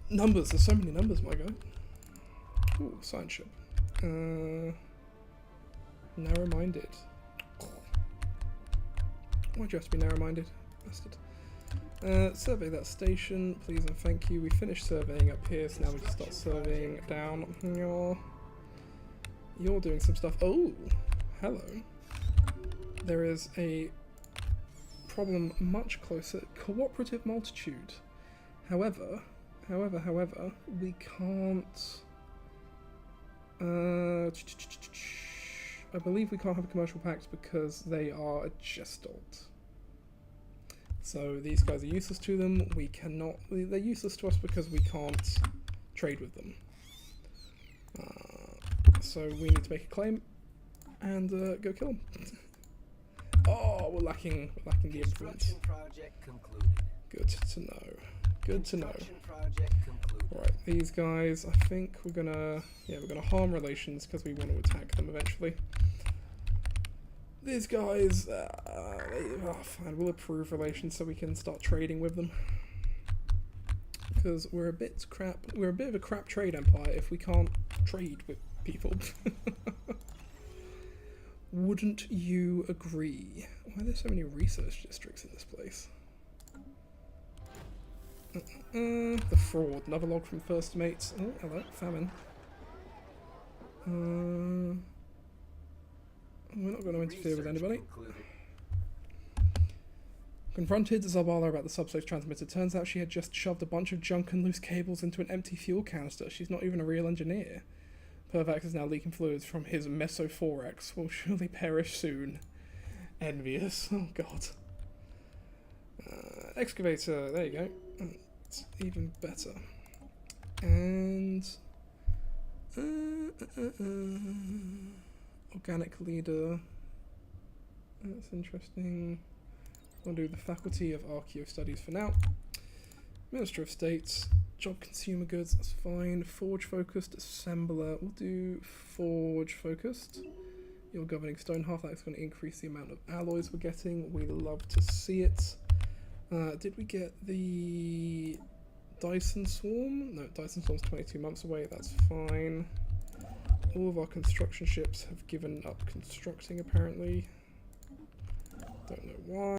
numbers. There's so many numbers, my guy. Ooh, science ship. Narrow-minded. Why'd you have to be narrow-minded, bastard? Survey that station, please and thank you. We finished surveying up here, so now we can start surveying down. You're doing some stuff. Oh, hello. There is a problem much closer. Cooperative multitude. However, we can't... I believe we can't have a commercial pact because they are a gestalt. So these guys are useless to them. We cannot... They're useless to us because we can't trade with them. So we need to make a claim and go kill them. Oh, we're lacking the influence. Good to know. Good to know. Right, these guys, I think we're gonna harm relations because we want to attack them eventually. These guys, fine, we'll approve relations so we can start trading with them. Because we're a bit of a crap trade empire if we can't trade with people. Wouldn't you agree? Why are there so many research districts in this place? The fraud. Another log from First Mates. Oh, hello, famine. We're not going to interfere with anybody. Confronted Zabala about the subspace transmitter. Turns out she had just shoved a bunch of junk and loose cables into an empty fuel canister. She's not even a real engineer. Pervax is now leaking fluids from his mesothorax. Will surely perish soon. Envious. Oh god. Excavator. There you go. It's even better. And... Organic leader. That's interesting. We'll do the Faculty of Archaeo Studies for now. Minister of States. Job consumer goods, that's fine. Forge focused, assembler. We'll do forge focused. You're governing Stonehearth, that's going to increase the amount of alloys we're getting. We love to see it. Did we get the Dyson Swarm? No, Dyson Swarm's 22 months away, that's fine. All of our construction ships have given up constructing apparently. Don't know why.